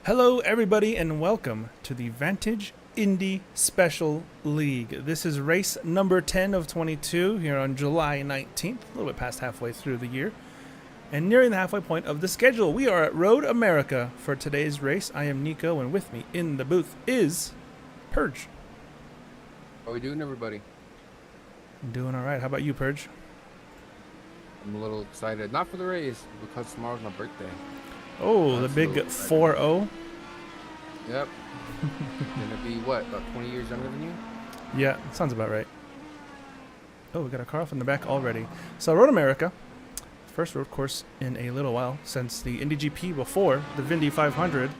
Hello, everybody, and welcome to the Vantage Indy Special League. This is race number 10 of 22 here on July 19th, a little bit past halfway through the year, and nearing the halfway point of the schedule. We are at Road America for today's race. I am Nico, and with me in the booth is Purge. How are we doing, everybody? I'm doing all right. How about you, Purge? I'm a little excited. Not for the race, because tomorrow's my birthday. Oh, the big 4-0. Yep. Gonna be, what, about 20 years younger than you? Yeah, sounds about right. Oh, we got a car off in the back already. So, Road America, first road course in a little while since the Indy GP before the Indy 500.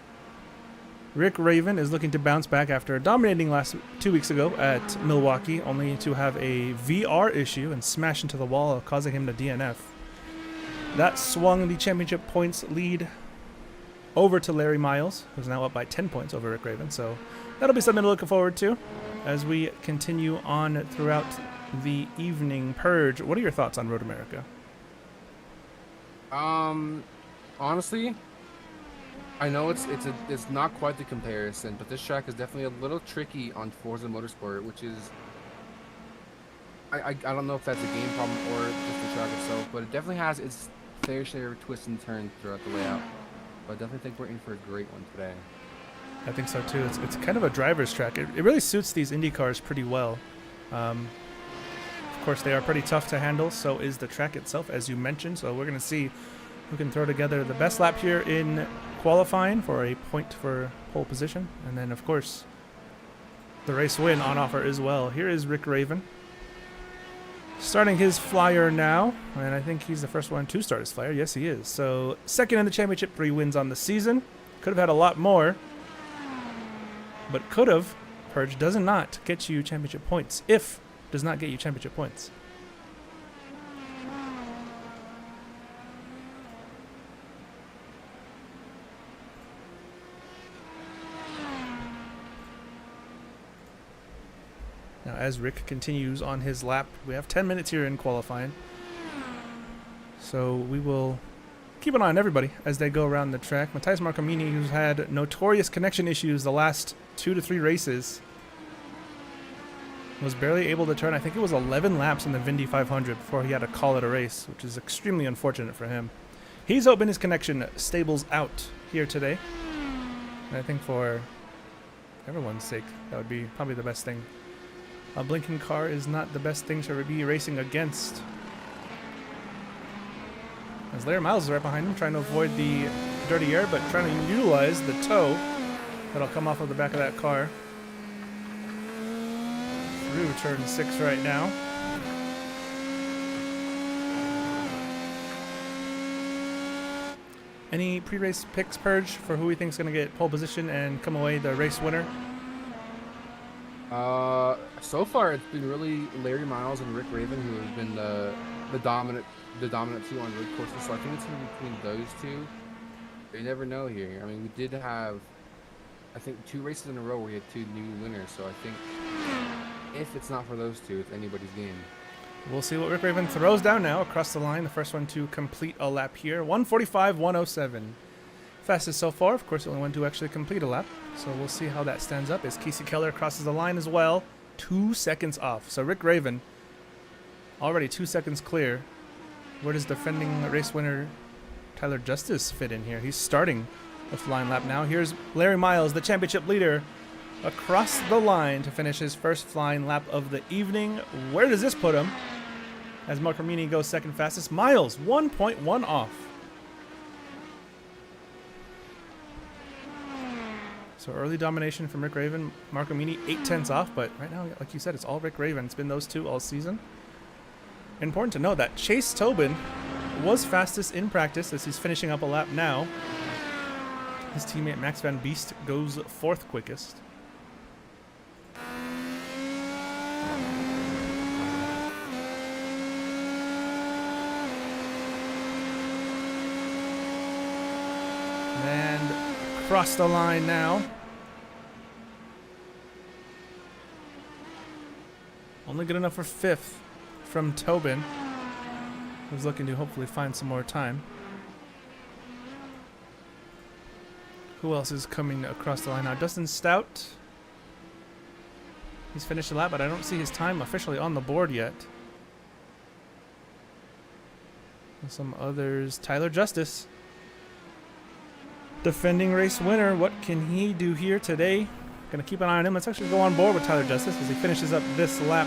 Rick Raven is looking to bounce back after dominating 2 weeks ago at Milwaukee, only to have a VR issue and smash into the wall, causing him to DNF. That swung the championship points lead over to Larry Miles, who's now up by 10 points over Rick Raven. So that'll be something to look forward to as we continue on throughout the evening. Purge, what are your thoughts on Road America? Honestly, I know it's not quite the comparison, but this track is definitely a little tricky on Forza Motorsport, which is I don't know if that's a game problem or just the track itself, but it definitely has its fair share of twists and turns throughout the layout. But I definitely think we're in for a great one today. I think so too. It's kind of a driver's track. It really suits these Indy cars pretty well. Of course, they are pretty tough to handle. So is the track itself, as you mentioned. So we're going to see who can throw together the best lap here in qualifying for a point for pole position. And then, of course, the race win on offer as well. Here is Rick Raven, starting his flyer now, and I think he's the first one to start his flyer. Yes, he is. So, second in the championship, 3 wins on the season. Could have had a lot more, but could have. Purge does not get you championship points. If does not get you championship points. Now, as Rick continues on his lap, we have 10 minutes here in qualifying. So we will keep an eye on everybody as they go around the track. Matthias Marcomini, who's had notorious connection issues the last 2 to 3 races, was barely able to turn. I think it was 11 laps in the Indy 500 before he had to call it a race, which is extremely unfortunate for him. He's hoping his connection stables out here today. And I think for everyone's sake, that would be probably the best thing. A blinking car is not the best thing to be racing against. As Larry Miles is right behind him, trying to avoid the dirty air, but trying to utilize the tow that'll come off of the back of that car. Through turn 6 right now. Any pre-race picks, Purge, for who we think is going to get pole position and come away the race winner? So far it's been really Larry Miles and Rick Raven who have been the dominant two on road courses. So I think it's gonna be between those two. You never know here. I mean, we did have, I think, 2 races in a row where we had 2 new winners. So I think if it's not for those two, it's anybody's game. We'll see what Rick Raven throws down now across the line. The first one to complete a lap here. 1:45.107. Fastest so far. Of course, the only one to actually complete a lap. So we'll see how that stands up as Casey Keller crosses the line as well. 2 seconds off. So Rick Raven already 2 seconds clear. Where does defending race winner Tyler Justice fit in here? He's starting the flying lap now. Here's Larry Miles, the championship leader, across the line to finish his first flying lap of the evening. Where does this put him? As Marcomini goes second fastest. Miles, 1.1 off. So early domination from Rick Raven. Marcomini 8/10 off, but right now, like you said, it's all Rick Raven. It's been those two all season. Important to note that Chase Tobin was fastest in practice as he's finishing up a lap now. His teammate Max Van Beest goes 4th quickest. And across the line now. Only good enough for 5th from Tobin, who's looking to hopefully find some more time. Who else is coming across the line now? Dustin Stout. He's finished the lap, but I don't see his time officially on the board yet. And some others. Tyler Justice. Defending race winner. What can he do here today? Gonna keep an eye on him. Let's actually go on board with Tyler Justice as he finishes up this lap.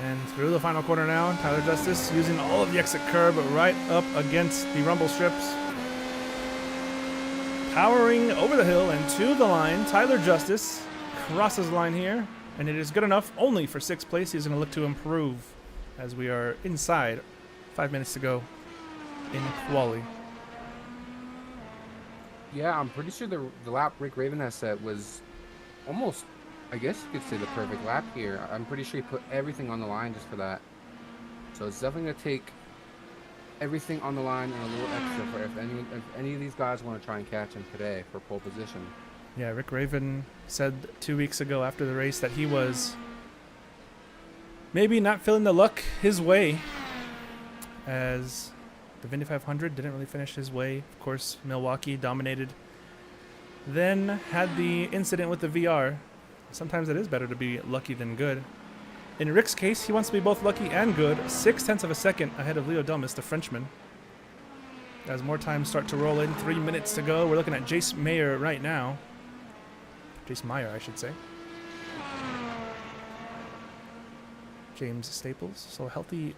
And through the final corner now, Tyler Justice using all of the exit curb right up against the rumble strips. Powering over the hill and to the line, Tyler Justice crosses the line here, and it is good enough only for 6th place. He's going to look to improve as we are inside 5 minutes to go in quali. Yeah, I'm pretty sure the lap Rick Raven has set was almost, I guess you could say, the perfect lap here. I'm pretty sure he put everything on the line just for that. So it's definitely going to take everything on the line and a little extra for if any of these guys want to try and catch him today for pole position. Yeah, Rick Raven said 2 weeks ago after the race that he was maybe not feeling the luck his way, as the Indy 500 didn't really finish his way. Of course, Milwaukee dominated. Then had the incident with the VR. Sometimes it is better to be lucky than good. In Rick's case, he wants to be both lucky and good. 0.6 of a second ahead of Leo Delmas, the Frenchman. As more times start to roll in, 3 minutes to go. We're looking at Jace Mayer right now. Jace Meyer, I should say. James Staples. So a healthy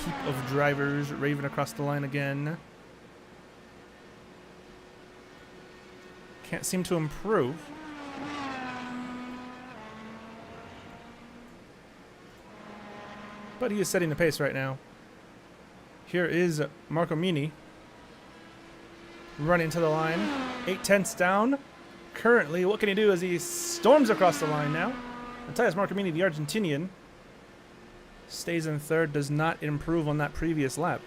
heap of drivers. Raven across the line again. Can't seem to improve. But he is setting the pace right now. Here is Marco Mini. Running to the line. 0.8 down. Currently, what can he do as he storms across the line now? Matthias Marcomini, the Argentinian, stays in 3rd, does not improve on that previous lap.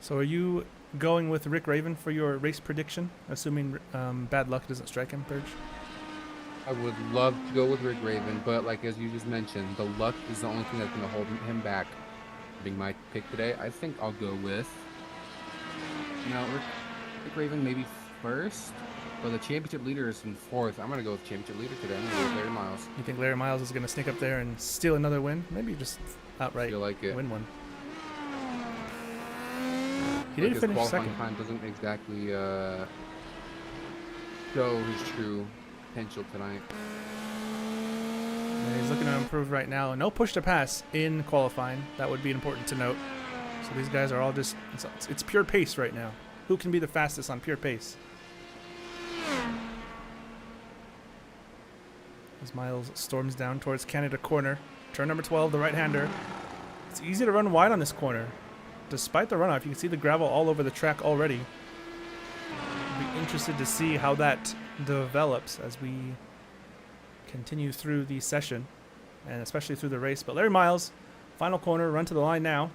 So are you going with Rick Raven for your race prediction, assuming bad luck doesn't strike him, Purge? I would love to go with Rick Raven, but like as you just mentioned, the luck is the only thing that's going to hold him back. Being my pick today, I think I'll go with, Rick Raven maybe 1st, but the championship leader is in 4th. I'm going to go with championship leader today. I'm going to go with Larry Miles. You think Larry Miles is going to sneak up there and steal another win? Maybe just outright win one. He did finish 2nd. Time doesn't exactly show his true potential tonight. And he's looking to improve right now. No push to pass in qualifying. That would be important to note. So these guys are all just, it's pure pace right now. Who can be the fastest on pure pace? As Miles storms down towards Canada corner. Turn number 12, the right-hander. It's easy to run wide on this corner. Despite the runoff, you can see the gravel all over the track already. I'll be interested to see how that develops as we continue through the session, and especially through the race. But Larry Miles, final corner, run to the line now.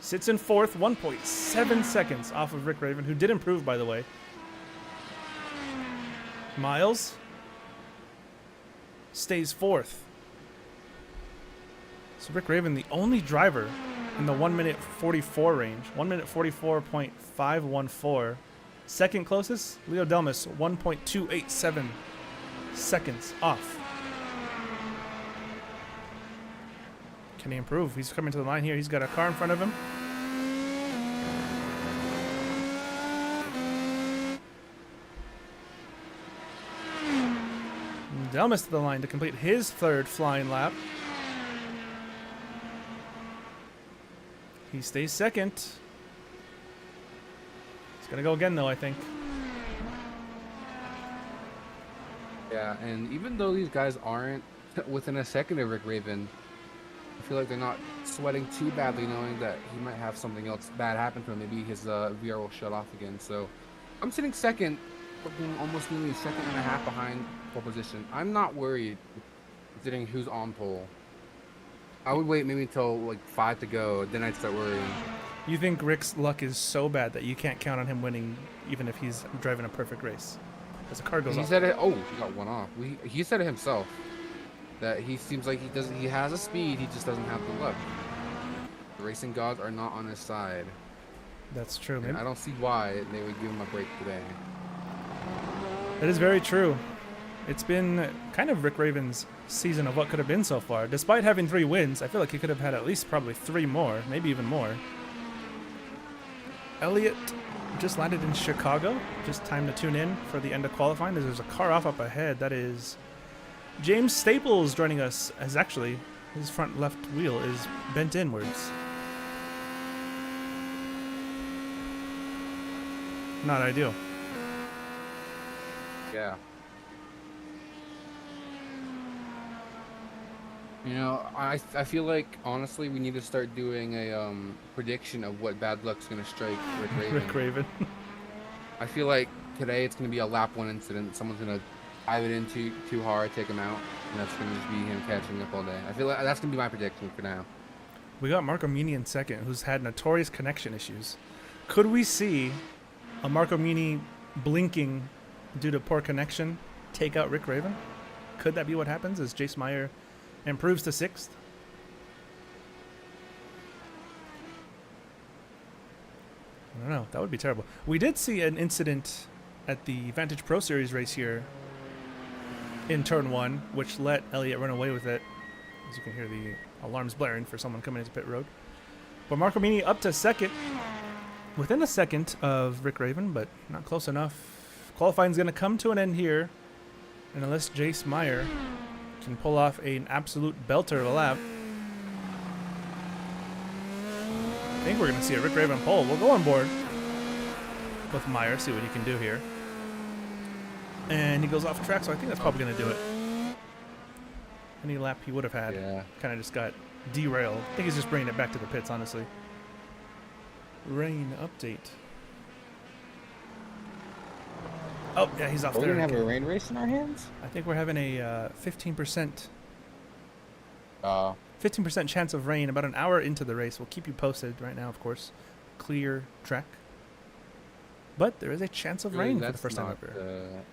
Sits in 4th, 1.7 seconds off of Rick Raven, who did improve, by the way. Miles stays 4th. So Rick Raven, the only driver in the 1 minute 44 range. 1 minute 44.514. Second closest, Leo Delmas, 1.287 seconds off. Can he improve? He's coming to the line here. He's got a car in front of him. Delmas to the line to complete his 3rd flying lap. He stays 2nd. He's gonna go again though, I think. Yeah, and even though these guys aren't within a second of Rick Raven, I feel like they're not sweating too badly, knowing that he might have something else bad happen to him. Maybe his VR will shut off again. So I'm sitting 2nd, looking almost nearly a second and a half behind pole position. I'm not worried considering who's on pole. I would wait maybe until like 5 to go, then I'd start worrying. You think Rick's luck is so bad that you can't count on him winning even if he's driving a perfect race? as the car goes He off. said it. Oh, he got one off. He said it himself that he seems like he has a speed. He just doesn't have the luck. The racing gods are not on his side. That's true. And Maybe. I don't see why they would give him a break today. That is very true. It's been kind of Rick Raven's season of what could have been so far. Despite having 3 wins, I feel like he could have had at least probably 3 more, maybe even more. Elliott just landed in Chicago. Just time to tune in for the end of qualifying. There's a car off up ahead. That is James Staples joining us, as actually his front left wheel is bent inwards. Not ideal. Yeah. You know, I feel like honestly we need to start doing a prediction of what bad luck's gonna strike Rick Raven. Rick Raven. I feel like today it's gonna be a lap 1 incident. Someone's gonna dive it in too hard, take him out, and that's gonna just be him catching up all day. I feel like that's gonna be my prediction for now. We got Marco Mini in second, who's had notorious connection issues. Could we see a Marco Mini blinking due to poor connection take out Rick Raven? Could that be what happens as Jace Meyer improves to 6th? I don't know. That would be terrible. We did see an incident at the Vantage Pro Series race here in turn 1, which let Elliott run away with it. As you can hear the alarms blaring for someone coming into pit road. But Marco Mini up to 2nd. Within a second of Rick Raven, but not close enough. Qualifying is going to come to an end here. And unless Jace Meyer can pull off an absolute belter of a lap, I think we're going to see a Rick Raven pole. We'll go on board with Meyer, see what he can do here. And he goes off track, so I think that's probably going to do it. Any lap he would have had kind of just got derailed. I think he's just bringing it back to the pits, honestly. Rain update. Oh, yeah, he's off there. We're going to have a rain race in our hands? I think we're having a 15% 15% chance of rain about an hour into the race. We'll keep you posted right now, of course. Clear track. But there is a chance of rain for the first time ever.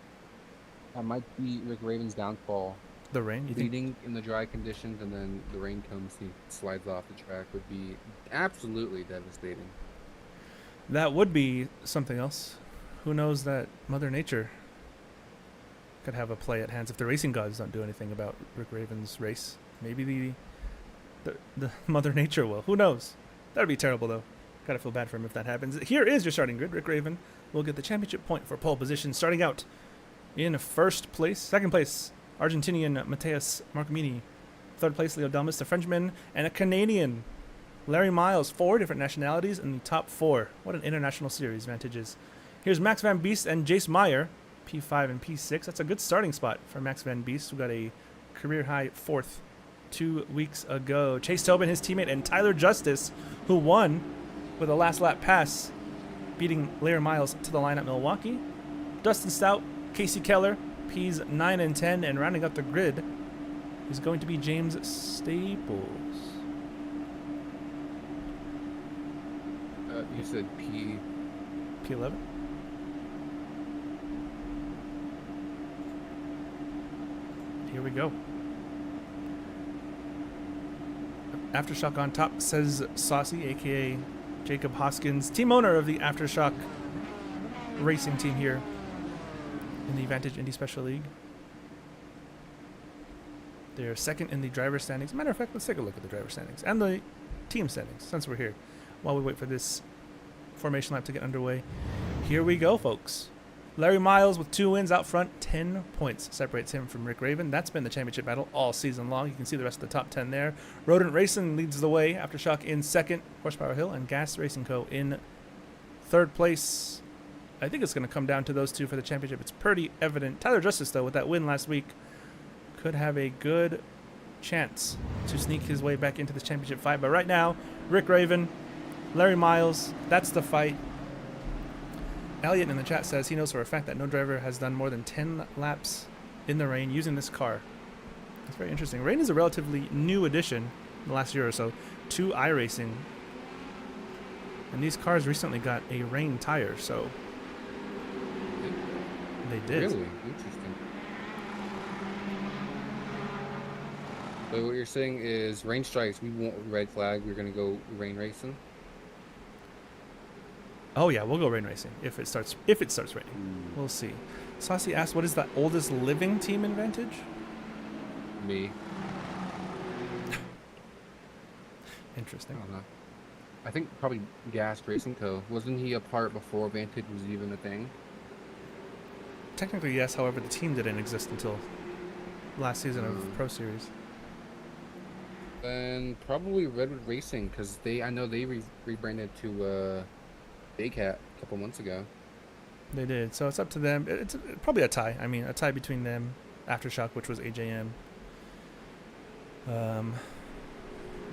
That might be Rick Raven's downfall. The rain? You think? Leading in the dry conditions and then the rain comes, he slides off the track would be absolutely devastating. That would be something else. Who knows that Mother Nature could have a play at hands if the racing gods don't do anything about Rick Raven's race. Maybe the Mother Nature will. Who knows? That would be terrible, though. Gotta feel bad for him if that happens. Here is your starting grid. Rick Raven will get the championship point for pole position, starting out in first place. Second place, Argentinian Mateus Marcomini. Third place, Leo Delmas, the Frenchman, and a Canadian, Larry Miles. 4 different nationalities in the top 4. What an international series Vantage is. Here's Max Van Beest and Jace Meyer, P5 and P6. That's a good starting spot for Max Van Beest, who got a career-high 4th 2 weeks ago. Chase Tobin, his teammate, and Tyler Justice, who won with a last lap pass, beating Larry Miles to the line at Milwaukee. Dustin Stout, Casey Keller, Ps 9 and 10, and rounding up the grid is going to be James Staples. You said P11. Here we go. Aftershock on top, says Saucy, aka Jacob Hoskins, team owner of the Aftershock racing team here in the Vantage Indy Special League. They're second in the driver standings. Matter of fact, let's take a look at the driver standings and the team standings since we're here while we wait for this formation lap to get underway. Here we go, folks. Larry Miles with 2 wins out front. 10 points separates him from Rick Raven. That's been the championship battle all season long. You can see the rest of the top 10 there. Rodent Racing leads the way. Aftershock in second. Horsepower Hill and Gas Racing Co. in third place. I think it's going to come down to those two for the championship. It's pretty evident. Tyler Justice, though, with that win last week, could have a good chance to sneak his way back into the championship fight. But right now, Rick Raven, Larry Miles, that's the fight. Elliot in the chat says he knows for a fact that no driver has done more than 10 laps in the rain using this car. That's very interesting. Rain is a relatively new addition in the last year or so to iRacing. And these cars recently got a rain tire, so They did. Really? Interesting. So what you're saying is rain strikes, we won't red flag, we're going to go rain racing? Oh yeah, we'll go rain racing if it starts raining. We'll see. Saucy asked, what is the oldest living team in Vantage? Me. Interesting. I don't know. I think probably Gas Racing Co. Wasn't he a part before Vantage was even a thing? Technically, yes. However, the team didn't exist until last season of Pro Series. And probably Redwood Racing, because I know they rebranded to Baycat a couple months ago. They did. So it's up to them. It's probably a tie. I mean, a tie between them, Aftershock, which was AJM. And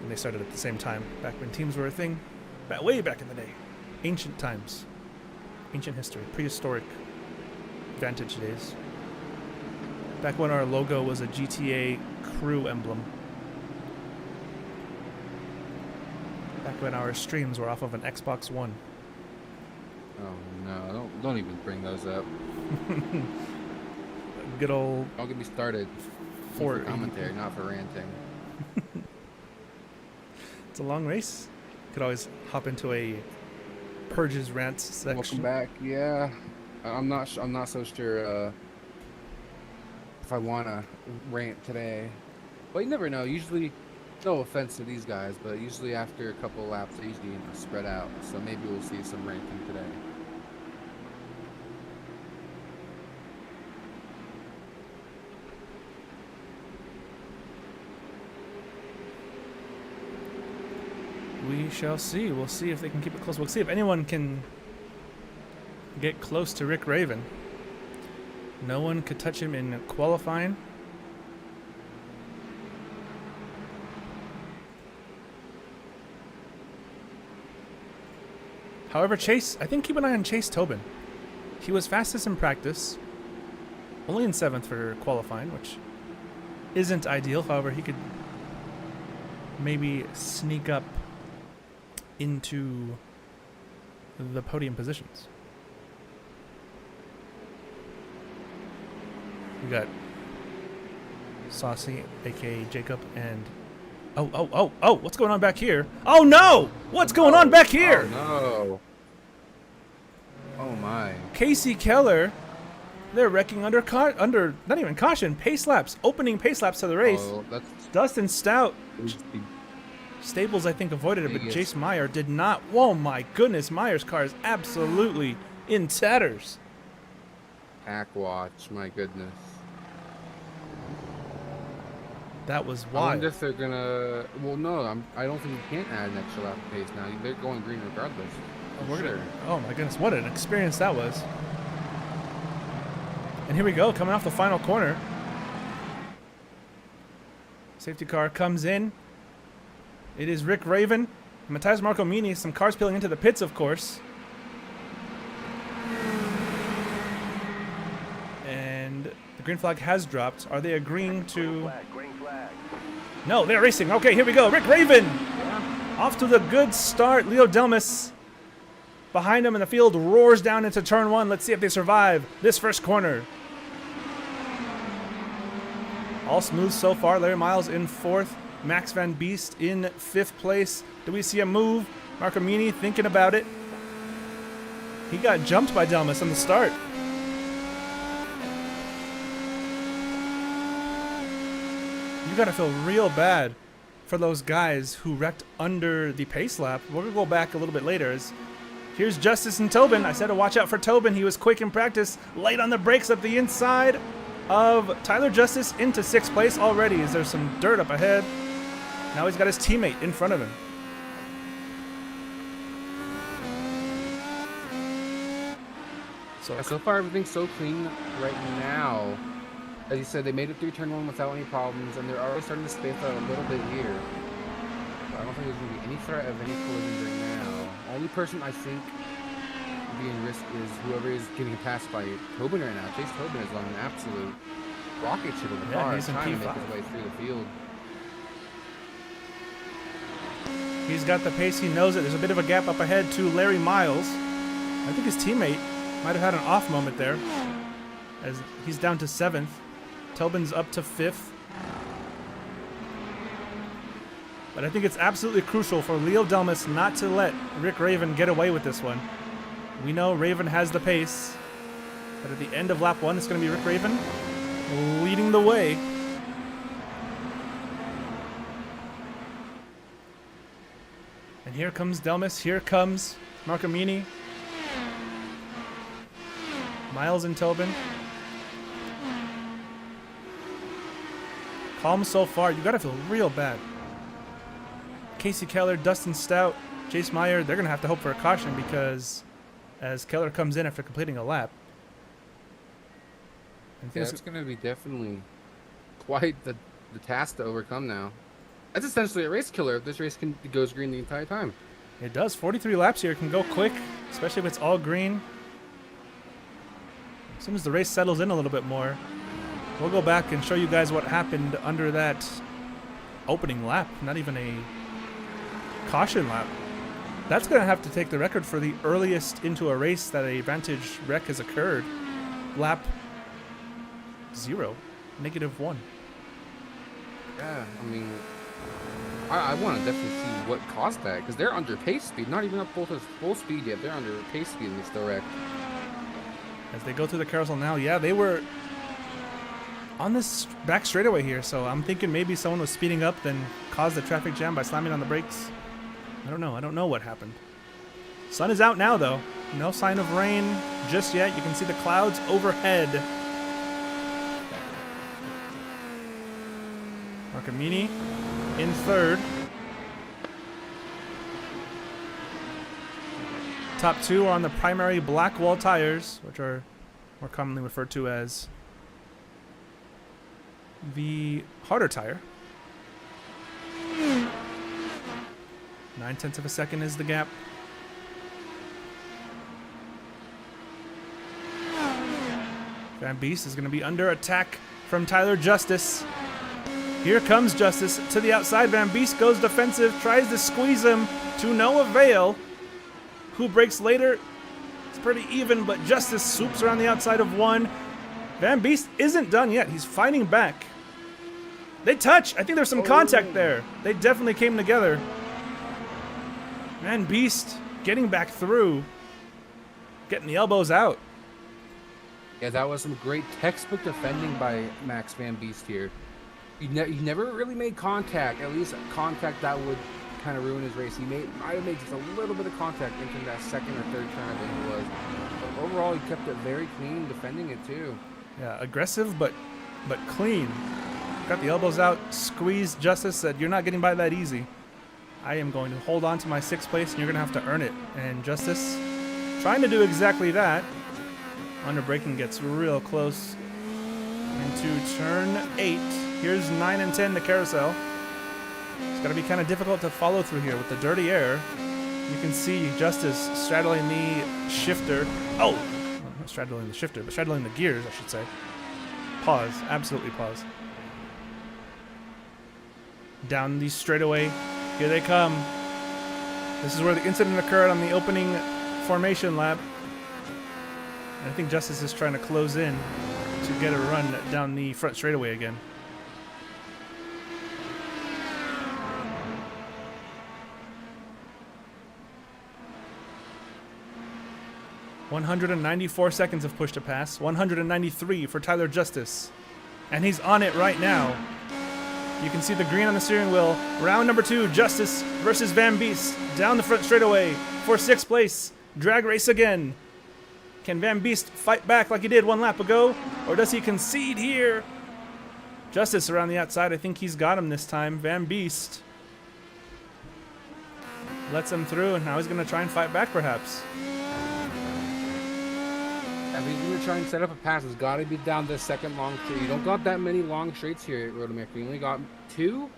they started at the same time, back when teams were a thing. Way back in the day. Ancient times. Ancient history. Prehistoric Vantage days. Back when our logo was a GTA crew emblem. Back when our streams were off of an Xbox One. Oh no, don't even bring those up. Good old... Don't get me started. For commentary, not for ranting. It's a long race. Could always hop into a Purges rant section. Welcome back. Yeah, I'm not so sure if I want to rant today. But you never know. Usually, no offense to these guys, but usually after a couple of laps, they usually spread out. So maybe we'll see some ranting today. We shall see. We'll see if they can keep it close. We'll see if anyone can get close to Rick Raven. No one could touch him in qualifying. However, Chase, I think keep an eye on Chase Tobin. He was fastest in practice, only in 7th for qualifying, which isn't ideal. However, he could maybe sneak up into the podium positions. We got Saucy, aka Jacob, and oh, what's going on back here? Oh no! What's going on back here? Oh no. Oh my. Casey Keller, they're wrecking under not even caution, pace laps, opening pace laps to the race. Oh, that's Dustin Stout. Stables, I think, avoided it, but Jace Meyer did not. Whoa, my goodness. Meyer's car is absolutely in tatters. Pack watch, my goodness. That was I wild. wonder if they're going to... Well, no, I don't think you can't add an extra lap of pace now. They're going green regardless. Oh, my goodness. What an experience that was. And here we go, coming off the final corner. Safety car comes in. It is Rick Raven, Matthias Marcomini, some cars peeling into the pits, of course. And the green flag has dropped. Are they agreeing to... Green flag. No, they're racing. Okay, here we go. Rick Raven off to the good start. Leo Delmas behind him in the field roars down into turn 1. Let's see if they survive this first corner. All smooth so far. Larry Miles in 4th. Max Van Beest in 5th place. Do we see a move? Marcomini thinking about it. He got jumped by Delmas on the start. You gotta feel real bad for those guys who wrecked under the pace lap. We're gonna go back a little bit later. Here's Justice and Tobin. I said to watch out for Tobin. He was quick in practice. Light on the brakes up the inside of Tyler Justice into 6th place already. Is there some dirt up ahead? Now he's got his teammate in front of him. So far, everything's so clean right now. As you said, they made it through turn 1 without any problems, and they're already starting to space out a little bit here. But I don't think there's going to be any threat of any collisions right now. Only person I think being risk is whoever is getting passed by Tobin right now. Chase Tobin is on an absolute rocket ship of a car, he's in trying to P5. make his way through the field. He's got the pace. He knows it. There's a bit of a gap up ahead to Larry Miles. I think his teammate might have had an off moment there. as he's down to 7th. Tobin's up to 5th. But I think it's absolutely crucial for Leo Delmas not to let Rick Raven get away with this one. We know Raven has the pace, but at the end of lap 1, it's going to be Rick Raven leading the way. And here comes Delmas. Here comes Marcamini. Miles and Tobin. Calm so far. You got to feel real bad. Casey Keller, Dustin Stout, Chase Meyer, they're going to have to hope for a caution because as Keller comes in after completing a lap. Yeah, it's going to be definitely quite the task to overcome now. That's essentially a race killer if this race goes green the entire time. It does. 43 laps here can go quick, especially if it's all green. As soon as the race settles in a little bit more, we'll go back and show you guys what happened under that opening lap. Not even a caution lap. That's going to have to take the record for the earliest into a race that a Vantage wreck has occurred. Lap 0, -1. Yeah, I mean, I want to definitely see what caused that because they're under pace speed, not even up full speed yet. They're under pace speed and they still wrecked. As they go through the carousel now, yeah, they were on this back straightaway here, so I'm thinking maybe someone was speeding up then caused the traffic jam by slamming on the brakes. I don't know what happened. Sun is out now though. No sign of rain just yet. You can see the clouds overhead. Marcamini in 3rd. Top 2 are on the primary black wall tires, which are more commonly referred to as the harder tire. 9/10 of a second is the gap. Van Beest is going to be under attack from Tyler Justice. Here comes Justice to the outside. Van Beest goes defensive, tries to squeeze him to no avail. Who breaks later? It's pretty even, but Justice swoops around the outside of 1. Van Beest isn't done yet. He's fighting back. They touch. I think there's some contact there. They definitely came together. Van Beest getting back through, getting the elbows out. Yeah, that was some great textbook defending by Max Van Beest here. He never really made contact, at least contact that would kind of ruin his race. He might have made just a little bit of contact into that 2nd or 3rd turn, I think it was. But overall, he kept it very clean, defending it too. Yeah, aggressive but clean. Got the elbows out, squeezed Justice, said, "You're not getting by that easy. I am going to hold on to my 6th place, and you're going to have to earn it." And Justice trying to do exactly that. Under braking gets real close into turn 8. Here's 9 and 10, the carousel. It's going to be kind of difficult to follow through here with the dirty air. You can see Justice straddling the shifter. Oh, not straddling the shifter, but straddling the gears, I should say. Pause, absolutely pause. Down the straightaway. Here they come. This is where the incident occurred on the opening formation lap. And I think Justice is trying to close in to get a run down the front straightaway again. $194 seconds of push to pass. 193 for Tyler Justice. And he's on it right now. You can see the green on the steering wheel. Round number 2, Justice versus Van Beest. Down the front straightaway for 6th place. Drag race again. Can Van Beest fight back like he did 1 lap ago? Or does he concede here? Justice around the outside. I think he's got him this time. Van Beest lets him through, and now he's going to try and fight back perhaps. If he's going to try and set up a pass, it's got to be down this 2nd long straight. You don't got that many long straights here at Rodemaker. You only got 2.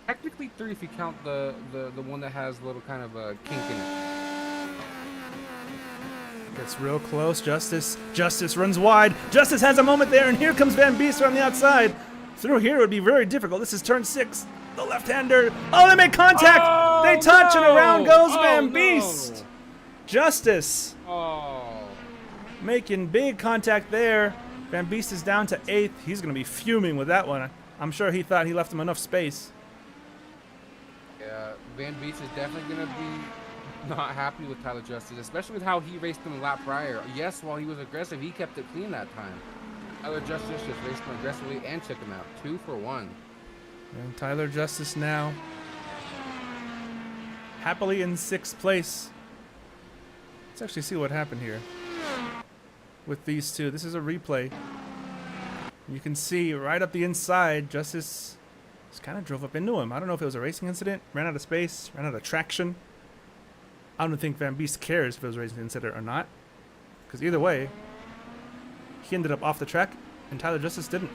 Technically 3 if you count the one that has a little kind of a kink in it. Gets real close. Justice runs wide. Justice has a moment there, and here comes Van Beest on the outside. Through here would be very difficult. This is turn 6. The left-hander. Oh, they make contact. Oh, they touch, and around goes Oh, Van no. Beest. Justice Oh. making big contact there. Van Beest is down to 8th. He's going to be fuming with that one. I'm sure he thought he left him enough space. Yeah, Van Beest is definitely going to be not happy with Tyler Justice, especially with how he raced him a lap prior. Yes, while he was aggressive, he kept it clean that time. Tyler Justice just raced him aggressively and took him out. 2 for 1. And Tyler Justice now happily in 6th place. Let's actually see what happened here with these two. This is a replay. You can see right up the inside, Justice just kind of drove up into him. I don't know if it was a racing incident, ran out of space, ran out of traction. I don't think Van Beest cares if it was a racing incident or not, because either way, he ended up off the track and Tyler Justice didn't.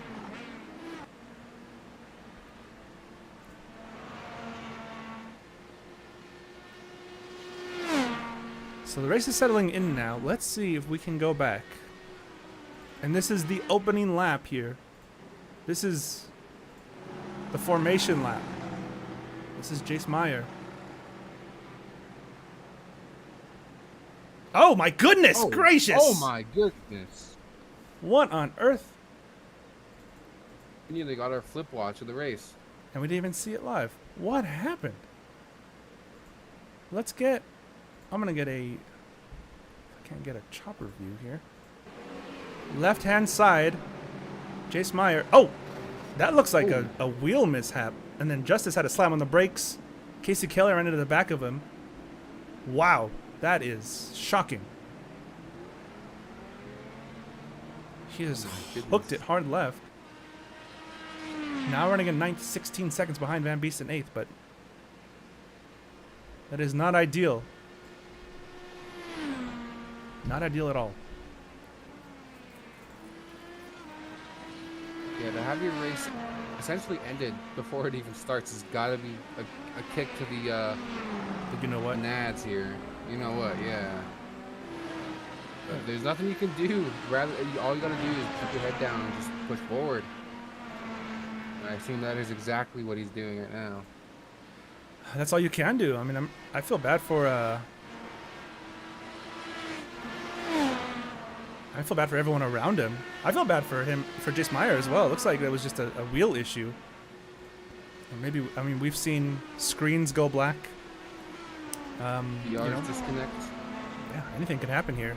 So the race is settling in now. Let's see if we can go back. And this is the opening lap here. This is the formation lap. This is Jace Meyer. Oh my goodness gracious! Oh my goodness. What on earth? We nearly got our flip watch of the race. And we didn't even see it live. What happened? Let's get... I'm going to get a... I can't get a chopper view here. Left-hand side. Jace Meyer. Oh! That looks like a wheel mishap. And then Justice had a slam on the brakes. Casey Kelly ran into the back of him. Wow. That is shocking. He just hooked it hard left. Now running in 9th, 16 seconds behind Van Beest in 8th, but that is not ideal. Not ideal at all. Yeah, to have your race essentially ended before it even starts has got to be a kick to the But you know what? nads here. You know what? Yeah. But there's nothing you can do. Rather, all you got to do is keep your head down and just push forward. And I assume that is exactly what he's doing right now. That's all you can do. I mean, I feel bad for I feel bad for everyone around him. I feel bad for him, for Jace Meyer as well. It looks like it was just a wheel issue. Or maybe, I mean, we've seen screens go black. You know, disconnect. Yeah, anything can happen here.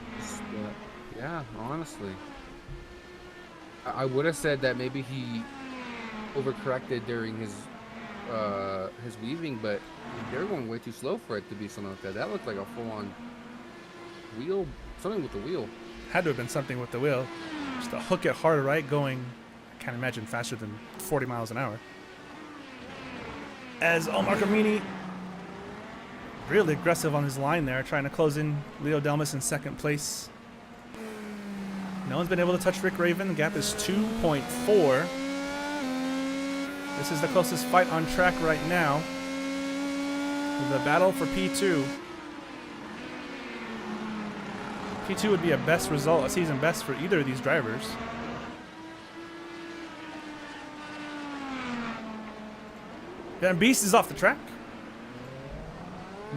Yeah, honestly. I would have said that maybe he overcorrected during his weaving, but they're going way too slow for it to be something like that. That looked like a full-on wheel, something with the wheel. Had to have been something with the wheel. Just to hook it hard right, going, I can't imagine, faster than 40 miles an hour. As Omar Kamini, really aggressive on his line there, trying to close in Leo Delmas in 2nd place. No one's been able to touch Rick Raven. The gap is 2.4. This is the closest fight on track right now. The battle for P2. P2 would be a best result, a season best for either of these drivers. Van Beest is off the track.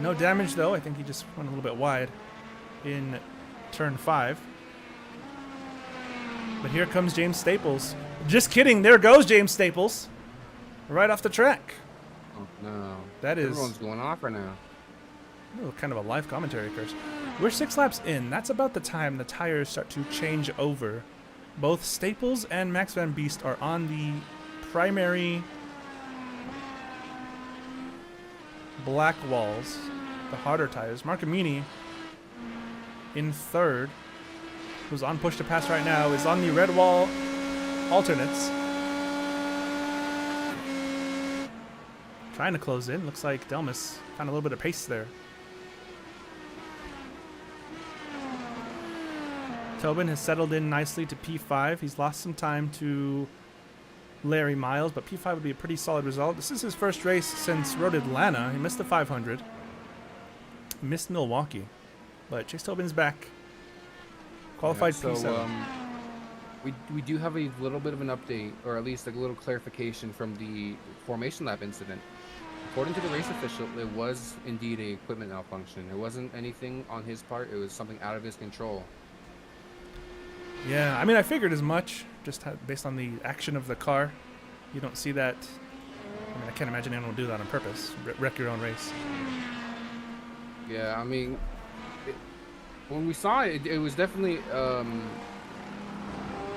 No damage though. I think he just went a little bit wide in turn 5. But here comes James Staples. Just kidding. There goes James Staples. Right off the track. Oh, no. That is... Everyone's going off right now. Oh, kind of a live commentary curse. We're 6 laps in. That's about the time the tires start to change over. Both Staples and Max Van Beest are on the primary black walls, the harder tires. Marcamini in 3rd, who's on push to pass right now, is on the red wall alternates. Trying to close in. Looks like Delmas found a little bit of pace there. Tobin has settled in nicely to P5. He's lost some time to Larry Miles, but P5 would be a pretty solid result. This is his first race since Road Atlanta. He missed the 500. Missed Milwaukee. But Chase Tobin's back. Qualified P7. We do have a little bit of an update, or at least a little clarification from the formation lap incident. According to the race official, it was indeed a equipment malfunction. It wasn't anything on his part. It was something out of his control. Yeah, I mean, I figured as much, just based on the action of the car. You don't see that. I mean, I can't imagine anyone will do that on purpose. Wreck your own race. Yeah, I mean, when we saw it, it was definitely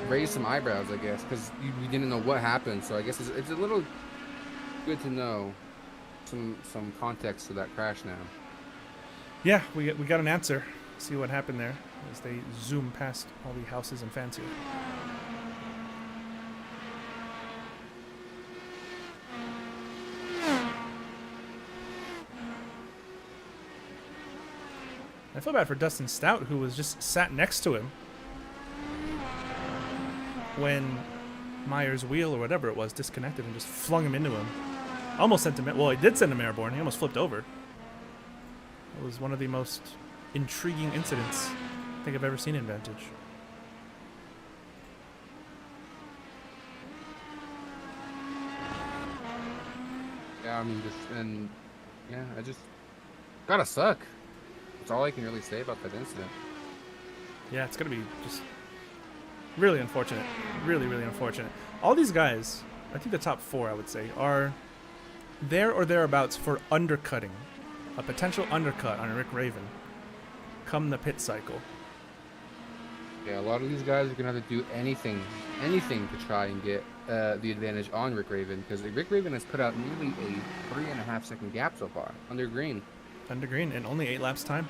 raised some eyebrows, I guess, because we didn't know what happened. So I guess it's a little good to know some context to that crash now. Yeah, we got an answer. See what happened there as they zoom past all the houses and fans here. I feel bad for Dustin Stout, who was just sat next to him when Meyer's wheel or whatever it was disconnected and just flung him into him. Almost sent him. Well, he did send him airborne. He almost flipped over. It was one of the most intriguing incidents I think I've ever seen in Vantage. Yeah, I mean, I just gotta suck. That's all I can really say about that incident. Yeah, it's gonna be just really unfortunate. Really, really unfortunate. All these guys, I think the top 4, I would say, are there or thereabouts for undercutting. A potential undercut on Rick Raven come the pit cycle. Yeah, a lot of these guys are gonna have to do anything to try and get the advantage on Rick Raven, because Rick Raven has put out nearly a 3.5 second gap so far under green. Under green in only 8 laps time.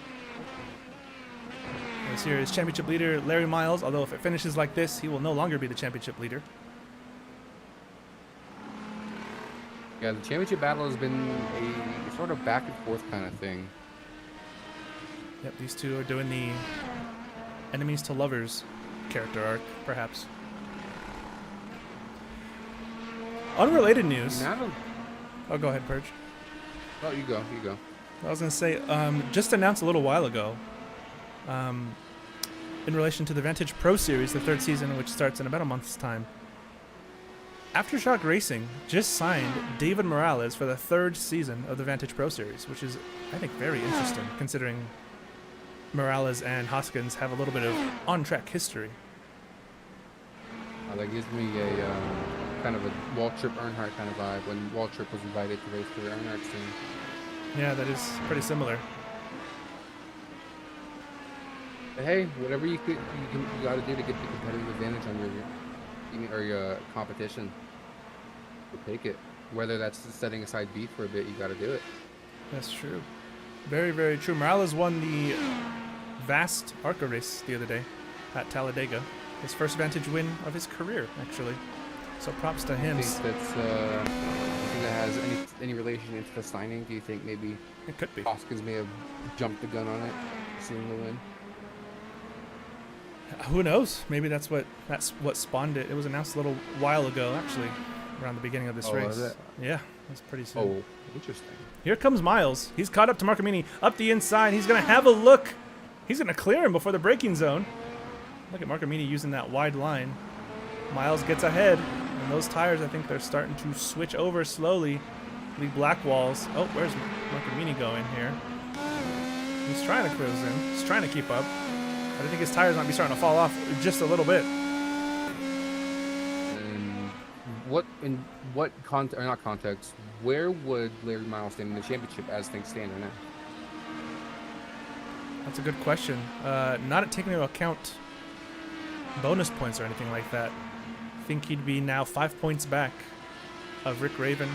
This here is championship leader Larry Miles, although if it finishes like this, he will no longer be the championship leader. Yeah, the championship battle has been a sort of back and forth kind of thing. Yep, these two are doing the enemies to lovers character arc, perhaps. Unrelated news. Oh, go ahead, Purge. Oh, you go. I was going to say, just announced a little while ago, in relation to the Vantage Pro Series, the 3rd season, which starts in about a month's time. Aftershock Racing just signed David Morales for the 3rd season of the Vantage Pro Series, which is, I think, very interesting, considering Morales and Hoskins have a little bit of on-track history. That gives me a kind of a Waltrip Earnhardt kind of vibe when Waltrip was invited to race for Earnhardt's team. Yeah, that is pretty similar. But hey, whatever you got to do to get the competitive advantage on your competition, you'll take it. Whether that's setting aside beef for a bit, you got to do it. That's true. Very, very true. Morales won the Vast ARCA race the other day at Talladega. His first Vantage win of his career, actually. So props to him. Do you think that has any relation into the signing? Do you think maybe it could be Hoskins may have jumped the gun on it, seeing the win? Who knows? Maybe that's what spawned it. It was announced a little while ago, actually, around the beginning of this race. Was it? Yeah, that's pretty soon. Oh, interesting. Here comes Miles. He's caught up to Marcomini up the inside. He's going to have a look. He's going to clear him before the braking zone. Look at Marcomini using that wide line. Miles gets ahead. And those tires, I think they're starting to switch over slowly. The black walls. Oh, where's Marcomini going here? He's trying to cruise in. He's trying to keep up. But I think his tires might be starting to fall off just a little bit. And what context, where would Larry Miles stand in the championship as things stand right now? That's a good question. Not taking into account bonus points or anything like that. I think he'd be now 5 points back of Rick Raven.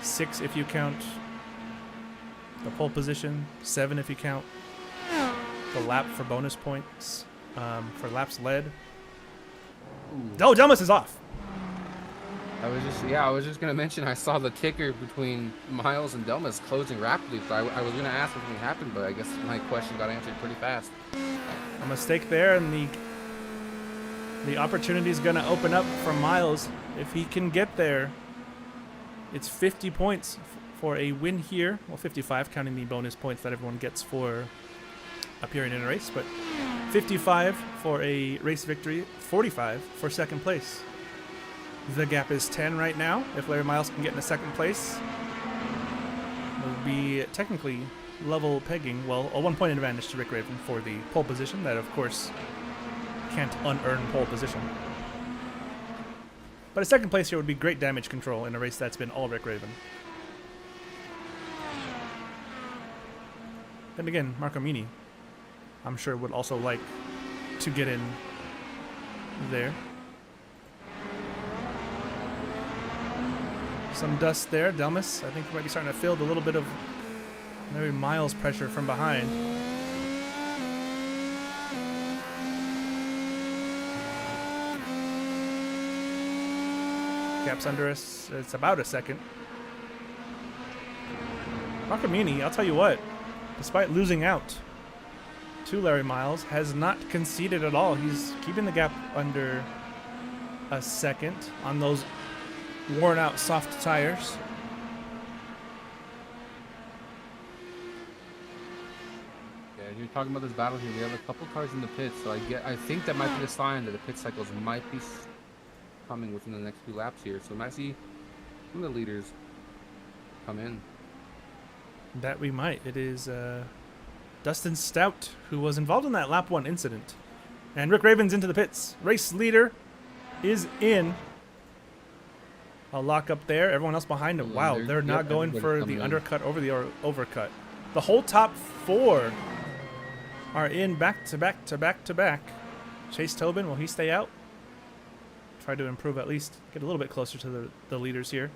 6 if you count the pole position. 7 if you count the lap for bonus points. For laps led. Ooh. Oh, Delmas is off. I was just gonna mention I saw the ticker between Miles and Delmas closing rapidly, so I was gonna ask if something happened, but I guess my question got answered pretty fast. A mistake there, and the opportunity is gonna open up for Miles if he can get there. It's 50 points for a win here. Well, 55 counting the bonus points that everyone gets for appearing in a race, but 55 for a race victory, 45 for second place. The gap is 10 right now. If Larry Miles can get into second place, it will be technically level pegging. Well, a 1 point advantage to Rick Raven for the pole position. That, of course, can't unearn pole position. But a second place here would be great damage control in a race that's been all Rick Raven. Then again, Marco Mini, I'm sure would also like to get in there. Some dust there. Delmas, I think, might be starting to feel a little bit of maybe Miles pressure from behind. Gap's under us. It's about a second. Marco Mini, I'll tell you what, despite losing out to Larry Miles, has not conceded at all. He's keeping the gap under a second on those worn out soft tires. Yeah, you're talking about this battle here. We have a couple cars in the pits, so I think that might be a sign that the pit cycles might be coming within the next few laps here. So we might see some of the leaders come in. That we might. It is Dustin Stout who was involved in that lap 1 incident. And Rick Raven's into the pits. Race leader is in. A lock up there. Everyone else behind him. Wow, they're not going for the undercut over the overcut. The whole top 4 are in back to back to back to back. Chase Tobin, will he stay out? Try to improve, at least get a little bit closer to the leaders here.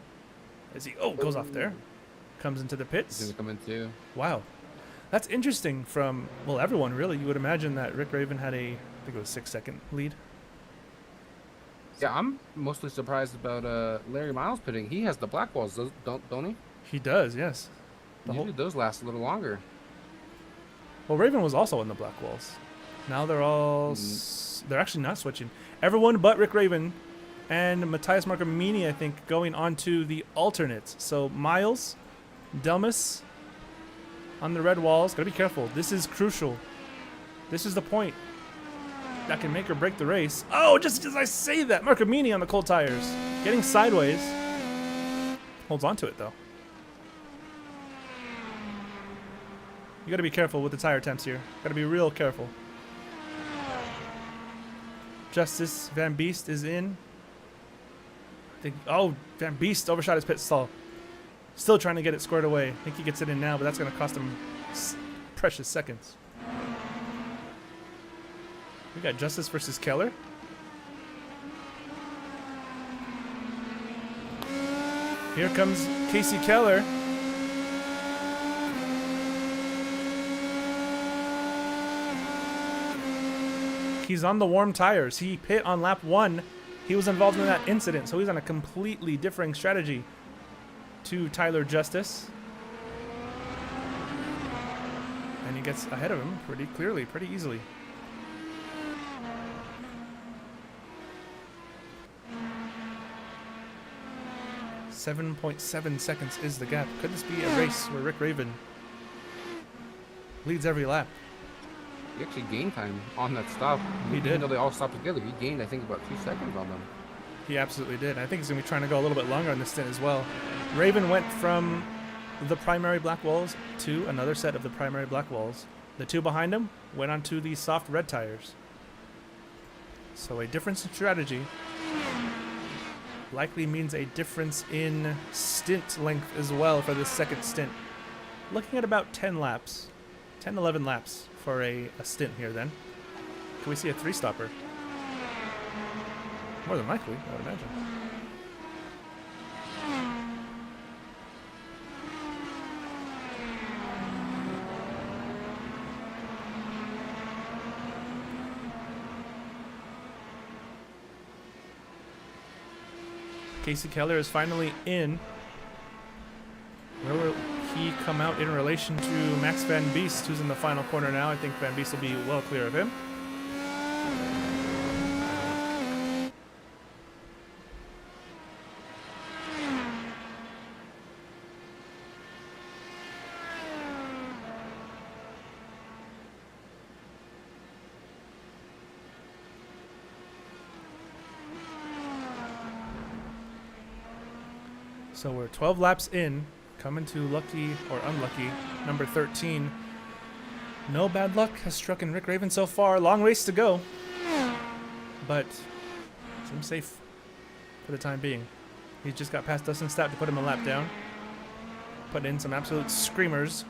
As he goes off there. Comes into the pits. He's gonna come in too. Wow. That's interesting from, well, everyone really. You would imagine that Rick Raven had a, I think it was 6-second lead. Yeah, I'm mostly surprised about Larry Miles pitting. He has the black walls, don't he? He does, yes. Usually those last a little longer. Well, Raven was also in the black walls. Now they're all... they're actually not switching. Everyone but Rick Raven and Matthias Marcomini, I think, going on to the alternates. So Miles, Delmas on the red walls. Gotta be careful. This is crucial. This is the point that can make or break the race. Oh, just as I say that, Marcomini on the cold tires. Getting sideways. Holds on to it, though. You gotta be careful with the tire temps here. Gotta be real careful. Justice Van Beest is in. Van Beest overshot his pit stall. Still trying to get it squared away. I think he gets it in now, but that's going to cost him precious seconds. We got Justice versus Keller. Here comes Casey Keller. He's on the warm tires. He pit on lap 1. He was involved in that incident, so he's on a completely differing strategy to Tyler Justice. And he gets ahead of him pretty clearly, pretty easily. .7 seconds is the gap. Could this be a race where Rick Raven leads every lap? He actually gained time on that stop. He did. Even though they all stopped together, he gained, I think, about 2 seconds on them. He absolutely did. I think he's going to be trying to go a little bit longer on this stint as well. Raven went from the primary black walls to another set of the primary black walls. The 2 behind him went onto the soft red tires. So a difference in strategy likely means a difference in stint length as well for this second stint. Looking at about 10 laps. 10, 11 laps for a stint here then. Can we see a 3-stopper? More than likely, I would imagine. Casey Keller is finally in. Where will he come out in relation to Max Van Beest, who's in the final corner now? I think Van Beest will be well clear of him. So we're 12 laps in, coming to lucky or unlucky number 13. No bad luck has struck in Rick Raven so far. Long race to go. but seems safe for the time being. He's just got past Dustin Stout to put him a lap down. Put in some absolute screamers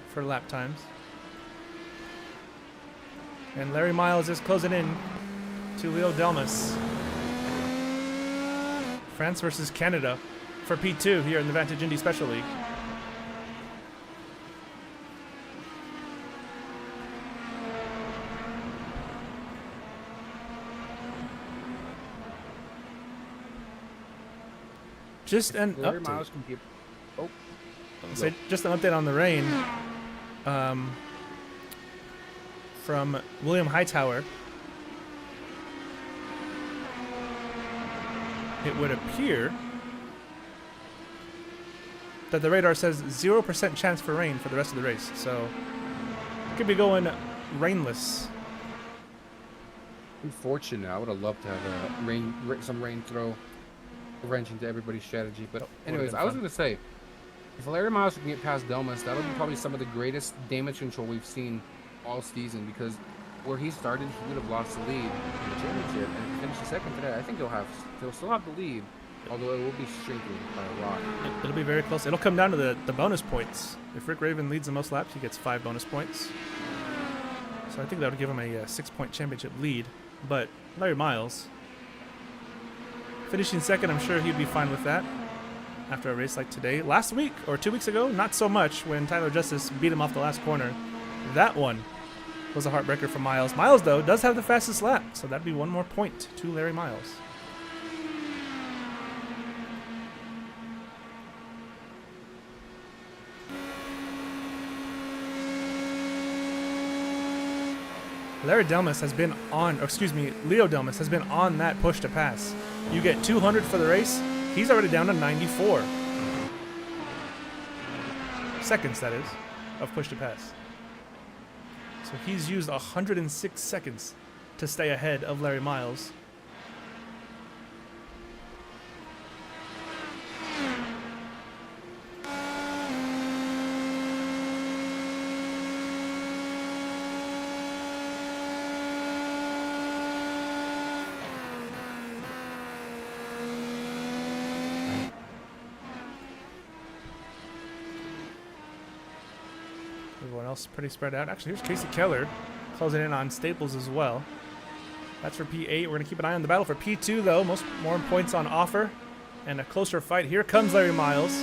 for lap times. And Larry Miles is closing in to Leo Delmas. France versus Canada for P2 here in the Vantage Indy Special League. Just an update. Oh. So just an update on the rain from William Hightower. It would appear that the radar says 0% chance for rain for the rest of the race. So it could be going rainless. Unfortunate. I would have loved to have some rain throw a wrench into everybody's strategy. But anyways, I was going to say, if Larry Miles can get past Delmas, that'll be probably some of the greatest damage control we've seen all season, because where he started, he would have lost the lead in the championship, and if he finishes second today, I think he'll still have the lead, although it will be shrinking by a lot. It'll be very close. It'll come down to the bonus points. If Rick Raven leads the most laps, he gets 5 bonus points. So I think that would give him a 6-point championship lead. But Larry Miles, finishing second, I'm sure he'd be fine with that after a race like today. Last week, or 2 weeks ago, not so much, when Tyler Justice beat him off the last corner. That one was a heartbreaker for Miles. Miles, though, does have the fastest lap, so that'd be 1 more point to Larry Miles. Larry Delmas has been on, or excuse me, Leo Delmas has been on that push to pass. You get 200 for the race. He's already down to 94 seconds, that is, of push to pass. So he's used 106 seconds to stay ahead of Larry Miles. Everyone else pretty spread out. Actually, here's Casey Keller closing in on Staples as well. That's for P8. We're going to keep an eye on the battle for P2, though. More points on offer and a closer fight. Here comes Larry Miles.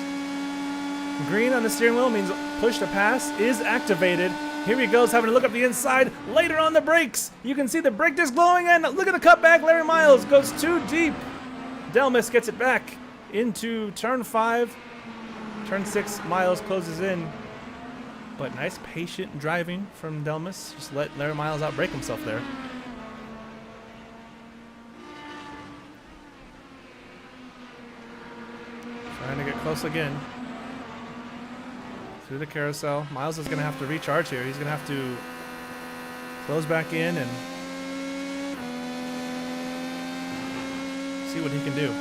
Green on the steering wheel means push to pass is activated. Here he goes, having to look up the inside. Later on the brakes, you can see the brake disc glowing, and look at the cutback. Larry Miles goes too deep. Delmas gets it back into turn 5. Turn 6, Miles closes in. But nice patient driving from Delmas. Just let Larry Miles outbrake himself there. Trying to get close again. Through the carousel. Miles is going to have to recharge here. He's going to have to close back in and see what he can do.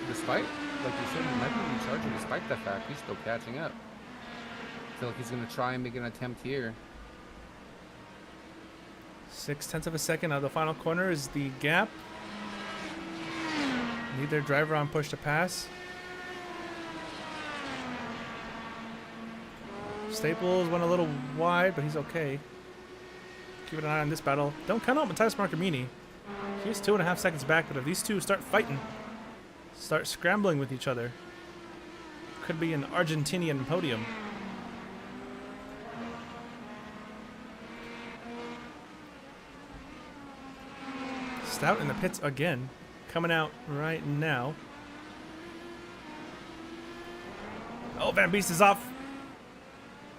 Despite, like you said, he might be recharging despite the fact he's still catching up. I feel like he's going to try and make an attempt here. 0.6 of a second out of the final corner is the gap. Need their driver on push to pass. Staples went a little wide, but he's okay. Keep an eye on this battle. Don't count out Matthias Marcamini. He's 2.5 seconds back, but if these two start fighting, start scrambling with each other, could be an Argentinian podium. Stout in the pits again, coming out right now. Oh, Van Beest is off.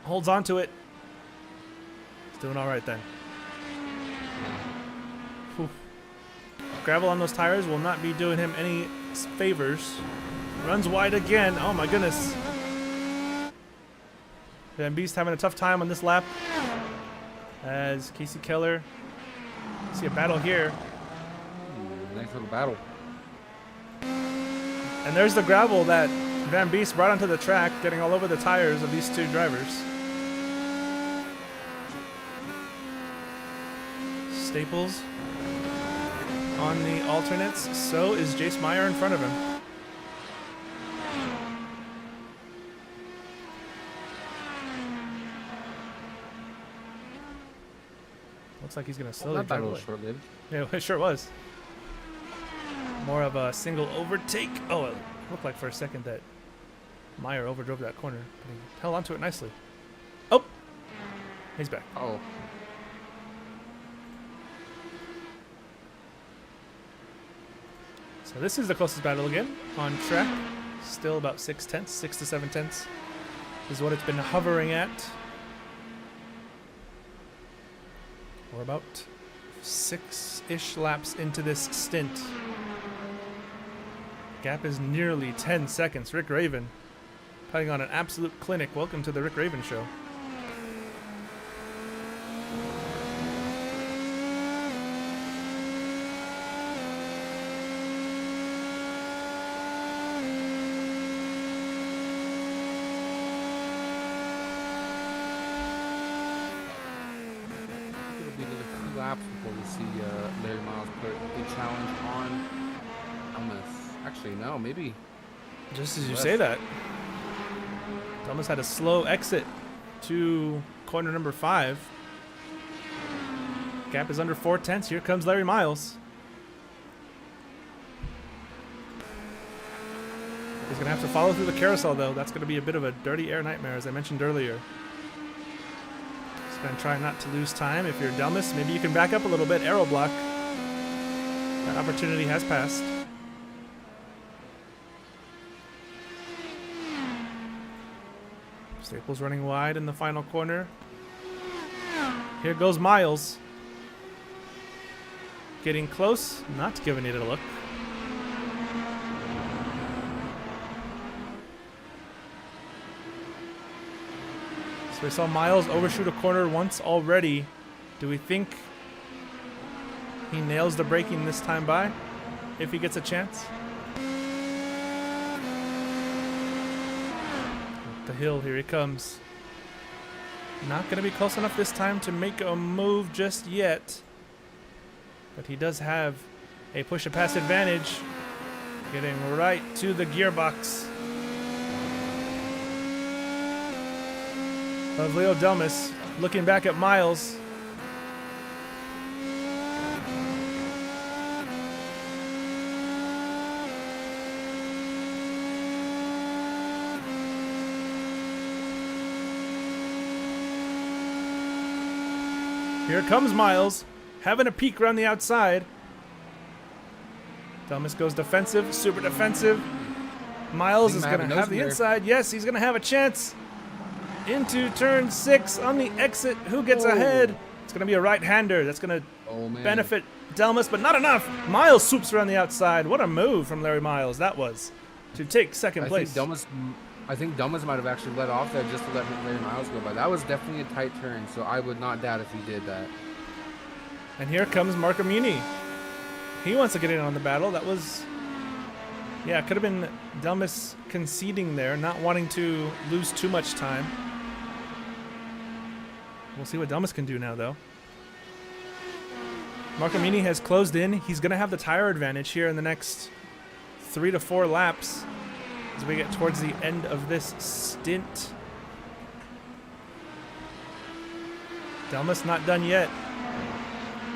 Holds on to it. He's doing all right then. Whew. Gravel on those tires will not be doing him any favors. Runs wide again. Oh my goodness. Van Beest having a tough time on this lap. as Casey Keller. See a battle here. Nice little battle. And there's the gravel that Van Beest brought onto the track, getting all over the tires of these two drivers. Staples on the alternates. So is Jace Meyer in front of him. Looks like he's going to slowly That drive battle away. was short-lived. Yeah, it sure was. More of a single overtake. Oh, it looked like for a second that Meyer overdrove that corner, but he held onto it nicely. Oh, he's back. Oh. So this is the closest battle again on track. Still about 6 tenths, 6 to 7 tenths is what it's been hovering at. We're about 6-ish laps into this stint. Gap is nearly 10 seconds. Rick Raven putting on an absolute clinic. Welcome to the Rick Raven Show. It'll be another few laps before we see Larry Miles put a challenge on Thomas. Actually, no, maybe. Just as you say that, Thomas had a slow exit to corner number 5. Gap is under 4 tenths. Here comes Larry Miles. He's going to have to follow through the carousel, though. That's going to be a bit of a dirty air nightmare, as I mentioned earlier. He's going to try not to lose time. If you're Delmas, maybe you can back up a little bit. Aero block. That opportunity has passed. Staples running wide in the final corner. Here goes Miles. Getting close, not giving it a look. So we saw Miles overshoot a corner once already. Do we think he nails the braking this time by? If he gets a chance? The hill, here he comes. Not going to be close enough this time to make a move just yet. But he does have a push-to-pass advantage. Getting right to the gearbox of Leo Delmas. Looking back at Miles. Here comes Miles, having a peek around the outside. Delmas goes defensive, super defensive. Miles is going to have the inside. Yes, he's going to have a chance. Into turn 6 on the exit. Who gets ahead? It's going to be a right-hander. That's going to benefit Delmas, but not enough. Miles swoops around the outside. What a move from Larry Miles that was to take second place. I think Delmas might have actually let off there just to let Larry Miles go by. That was definitely a tight turn, so I would not doubt if he did that. And here comes Marco Muni. He wants to get in on the battle. That was, yeah, it could have been Delmas conceding there, not wanting to lose too much time. We'll see what Delmas can do now, though. Marco Muni has closed in. He's going to have the tire advantage here in the next 3 to 4 laps. As we get towards the end of this stint. Delmas not done yet.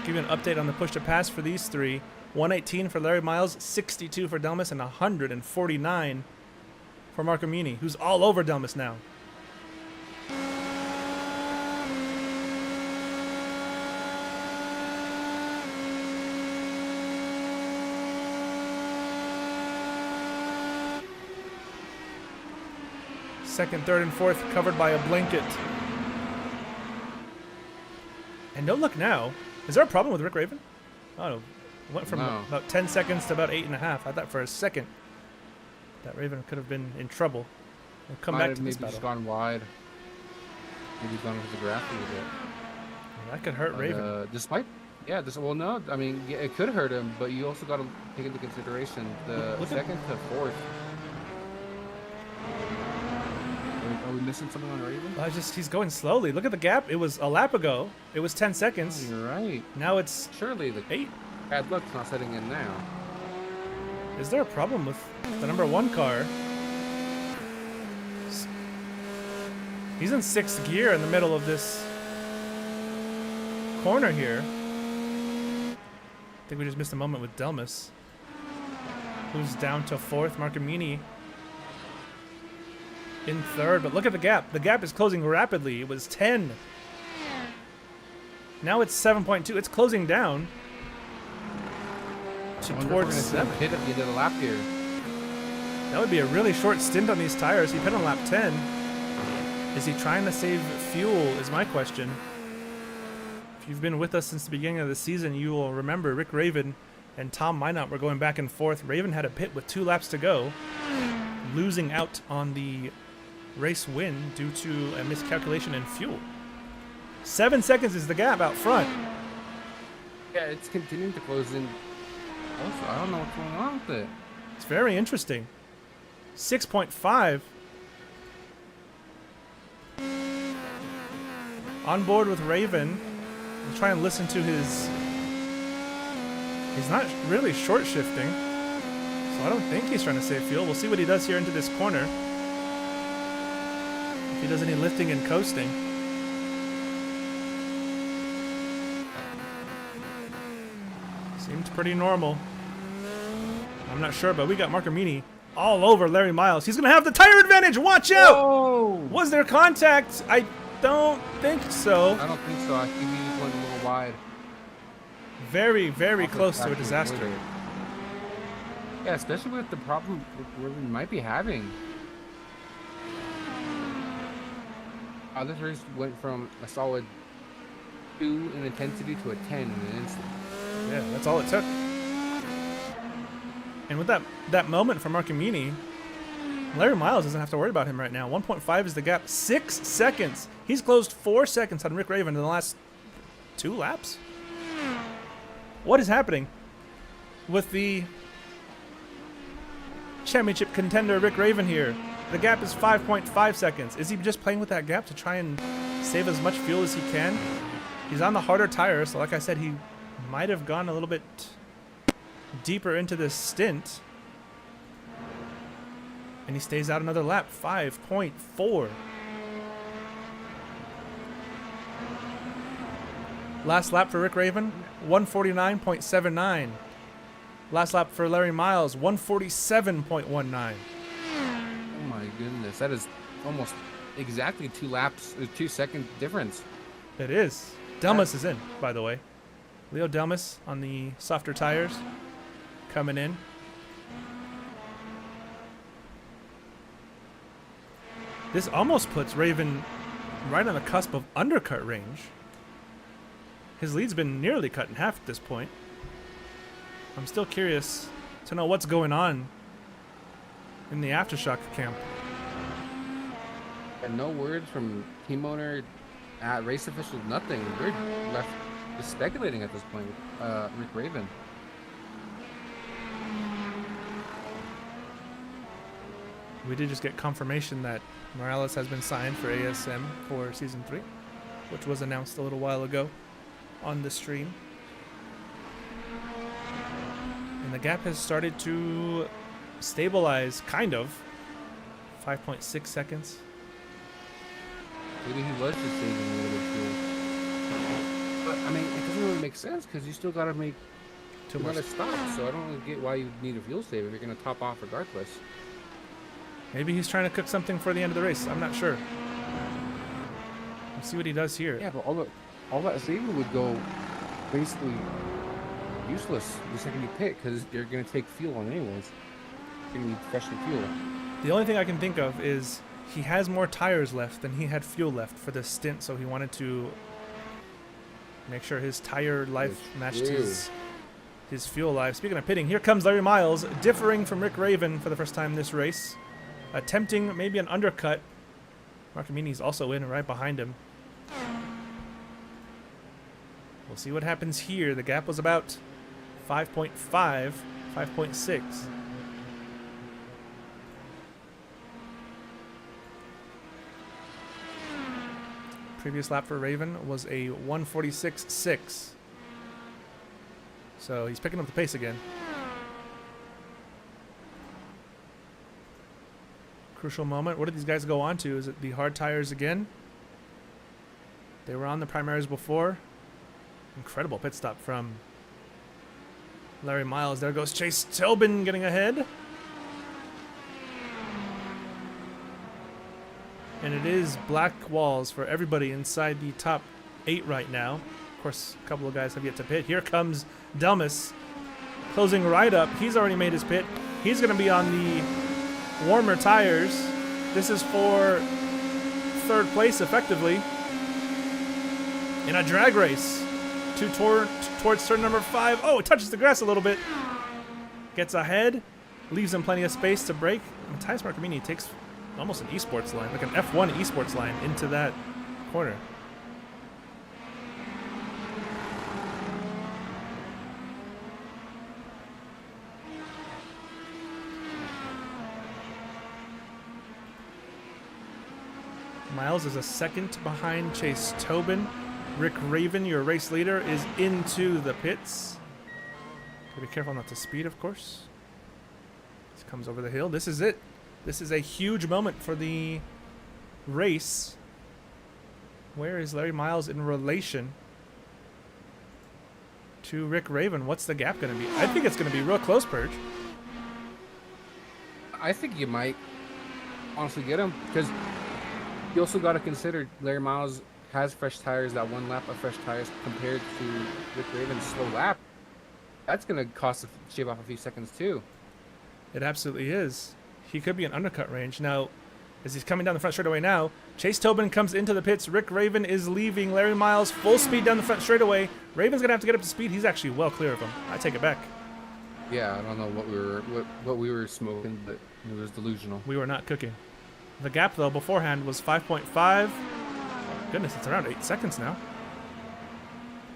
Give you an update on the push to pass for these three. 118 for Larry Miles, 62 for Delmas, and 149 for Marco Muni, who's all over Delmas now. Second, third, and fourth covered by a blanket. And don't look now. Is there a problem with Rick Raven? Oh, went from about 10 seconds to about 8.5. I thought for a second that Raven could have been in trouble. We'll come back to this battle. Maybe he's gone wide. Maybe he's gone into the grass a little bit. That could hurt Raven. Despite, yeah, well, no, I mean, yeah, it could hurt him, but you also got to take into consideration the second to fourth. Are we missing something on Raven? He's going slowly. Look at the gap. It was a lap ago. It was 10 seconds. Oh, you're right. Now it's surely the 8. Bad luck's not setting in now. Is there a problem with the number 1 car? He's in 6th gear in the middle of this corner here. I think we just missed a moment with Delmas, who's down to 4th. Marcamini in 3rd, but look at the gap. The gap is closing rapidly. It was 10. Now it's 7.2. It's closing down towards 7. Hit at the end of the lap here. That would be a really short stint on these tires. He put on lap 10. Is he trying to save fuel is my question. If you've been with us since the beginning of the season, you will remember Rick Raven and Tom Minot were going back and forth. Raven had a pit with 2 laps to go, losing out on the race win due to a miscalculation in fuel. 7 seconds is the gap out front. Yeah, it's continuing to close in. Also, I don't know what's going on with it. It's very interesting. 6.5. On board with Raven. We'll try and listen to his... He's not really short shifting, so I don't think he's trying to save fuel. We'll see what he does here into this corner. If he does any lifting and coasting. Seems pretty normal. I'm not sure, but we got Marcamini all over Larry Miles. He's going to have the tire advantage. Watch out! Whoa! Was there contact? I don't think so. I don't think so. I think he just went a little wide. Very, very close to a disaster. Yeah, especially with the problem we might be having. This race went from a solid 2 in intensity to a 10 in an instant. Yeah, that's all it took. And with that moment from Marcamini, Larry Miles doesn't have to worry about him right now. 1.5 is the gap. 6 seconds. He's closed 4 seconds on Rick Raven in the last 2 laps. What is happening with the championship contender Rick Raven here? The gap is 5.5 seconds. Is he just playing with that gap to try and save as much fuel as he can? He's on the harder tire, so like I said, he might have gone a little bit deeper into this stint. And he stays out another lap. 5.4. Last lap for Rick Raven, 149.79. Last lap for Larry Miles, 147.19. Oh my goodness, that is almost exactly 2 laps, 2 second difference. It is. Delmas is in, by the way. Leo Delmas on the softer tires, coming in. This almost puts Raven right on the cusp of undercut range. His lead's been nearly cut in half at this point. I'm still curious to know what's going on in the Aftershock camp. And no words from team owner, race officials, nothing. We're left just speculating at this point. Rick Raven. We did just get confirmation that Morales has been signed for ASM for Season 3, which was announced a little while ago on the stream. And the gap has started to stabilize, kind of. 5.6 seconds. Maybe he was just saving a little bit fuel. But, I mean, it doesn't really make sense because you still got to make 2 more stops. So I don't really get why you need a fuel save if you're going to top off regardless. Maybe he's trying to cook something for the end of the race. I'm not sure. Let's see what he does here. Yeah, but all that saving would go basically useless the second you pit because you're going to take fuel on anyways. You're going to need fresher fuel. The only thing I can think of is he has more tires left than he had fuel left for this stint, so he wanted to make sure his tire life matched his fuel life. Speaking of pitting, here comes Larry Miles, differing from Rick Raven for the first time this race. Attempting maybe an undercut. Marcamini's also in right behind him. We'll see what happens here. The gap was about 5.5, 5.6. Previous lap for Raven was a 146.6. So he's picking up the pace again. Crucial moment. What did these guys go on to? Is it the hard tires again? They were on the primaries before. Incredible pit stop from Larry Miles. There goes Chase Tobin getting ahead. And it is black walls for everybody inside the top 8 right now. Of course, a couple of guys have yet to pit. Here comes Delmas closing right up. He's already made his pit. He's going to be on the warmer tires. This is for 3rd place, effectively, in a drag race towards turn number 5. Oh, it touches the grass a little bit. Gets ahead. Leaves him plenty of space to brake. Matthias Marcamini takes almost an esports line, like an F1 esports line into that corner. Miles is a second behind Chase Tobin. Rick Raven, your race leader, is into the pits. Gotta be careful not to speed, of course. This comes over the hill. This is it. This is a huge moment for the race. Where is Larry Miles in relation to Rick Raven? What's the gap going to be? I think it's going to be real close, Purge. I think you might honestly get him, because you also got to consider Larry Miles has fresh tires. That one lap of fresh tires compared to Rick Raven's slow lap, that's going to cost shave off a few seconds too. It absolutely is. He could be in undercut range. Now, as he's coming down the front straightaway now, Chase Tobin comes into the pits. Rick Raven is leaving. Larry Miles full speed down the front straightaway. Raven's going to have to get up to speed. He's actually well clear of him. I take it back. Yeah, I don't know what we were smoking, but it was delusional. We were not cooking. The gap, though, beforehand was 5.5. Goodness, it's around 8 seconds now.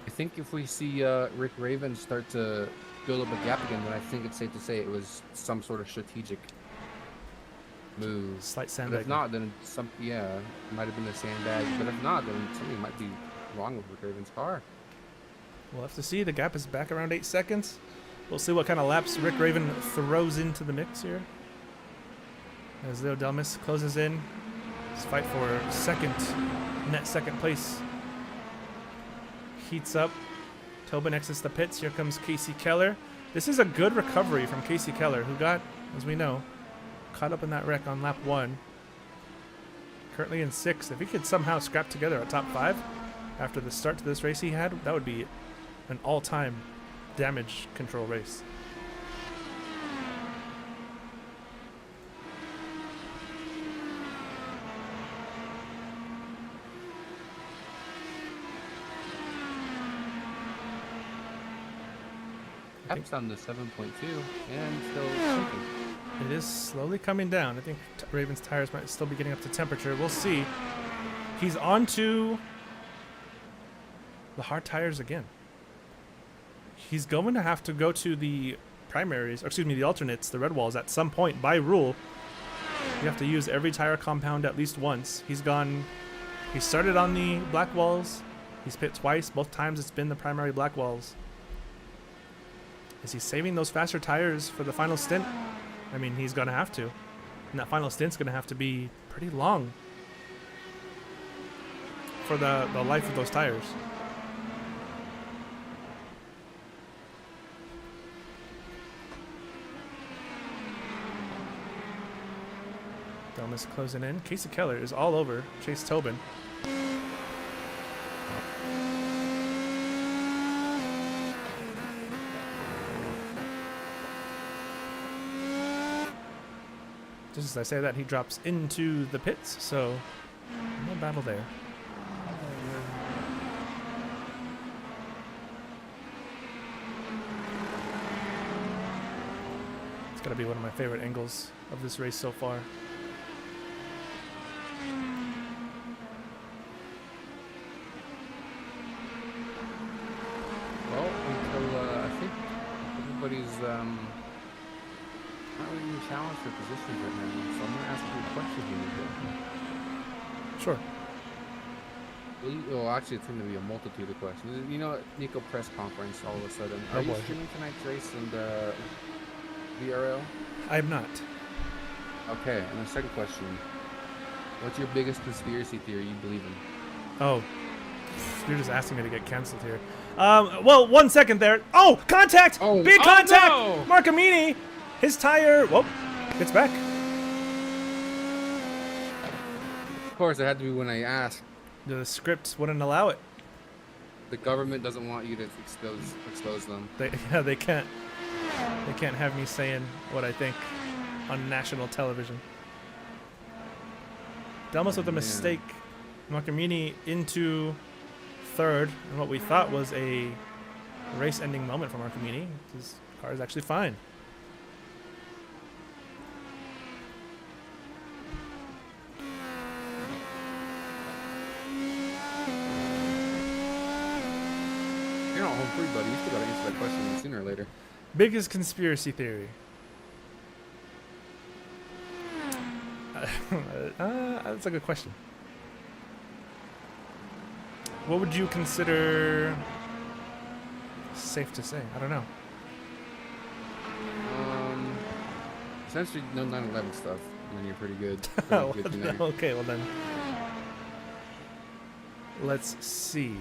I think if we see Rick Raven start to build up a gap again, then I think it's safe to say it was some sort of strategic move. Slight But sandbag. if not, then it might have been a sandbag. But if not, then something might be wrong with Rick Raven's car. We'll have to see. The gap is back around 8 seconds. We'll see what kind of laps Rick Raven throws into the mix here. As Leo Delmas closes in. Let's fight for net second place. Heats up. Tobin exits the pits. Here comes Casey Keller. This is a good recovery from Casey Keller, who got, as we know, caught up in that wreck on lap 1. Currently in 6th. If he could somehow scrap together a top 5 after the start to this race he had, that would be an all-time damage control race. Gap's down to 7.2 and still sinking. It is slowly coming down. I think Raven's tires might still be getting up to temperature. We'll see. He's on to the hard tires again. He's going to have to go to the primaries, or excuse me, the alternates, the red walls, at some point by rule. You have to use every tire compound at least once. He started on the black walls. He's pit twice. Both times it's been the primary black walls. Is he saving those faster tires for the final stint? I mean, he's going to have to. And that final stint's going to have to be pretty long for the life of those tires. Delmas closing in. Casey Keller is all over Chase Tobin. Just as I say that, he drops into the pits, so no battle there. It's gotta be one of my favorite angles of this race so far. everybody's not really being challenged for positions right now. So I'm gonna ask you a question here, Nico. Sure. Well, actually, it's going to be a multitude of questions. You know, Nico press conference. All of a sudden, are you streaming tonight's race in the VRL? I am not. Okay, and the second question: what's your biggest conspiracy theory you believe in? Oh, you're just asking me to get canceled here. Well, 1 second there. Oh, contact! Oh, Big contact! No! Marcamini, his tire. Whoa, gets back. Of course, it had to be when I asked. The script wouldn't allow it. The government doesn't want you to expose them. They can't have me saying what I think on national television. Delmas with a mistake. Marcamini into third, and what we thought was a race-ending moment for Marcamini. His car is actually fine. You're not home free, buddy. You still gotta answer that question sooner or later. Biggest conspiracy theory. That's a good question. What would you consider safe to say? I don't know. Essentially, no 9/11 stuff, and then you're pretty good. Okay, well then, let's see.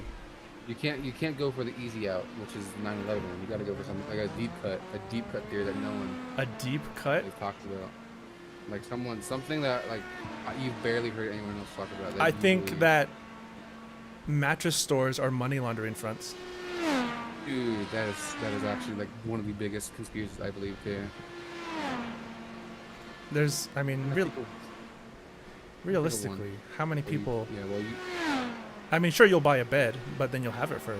You can't go for the easy out, which is 9/11. You got to go for something like a deep cut theory that no one. A deep cut. They've talked about, like something that like you've barely heard anyone else talk about. I think that mattress stores are money laundering fronts. Dude, that is actually like one of the biggest conspiracies I believe here. There's, I mean, realistically, how many people? Yeah, well, I mean, sure, you'll buy a bed, but then you'll have it for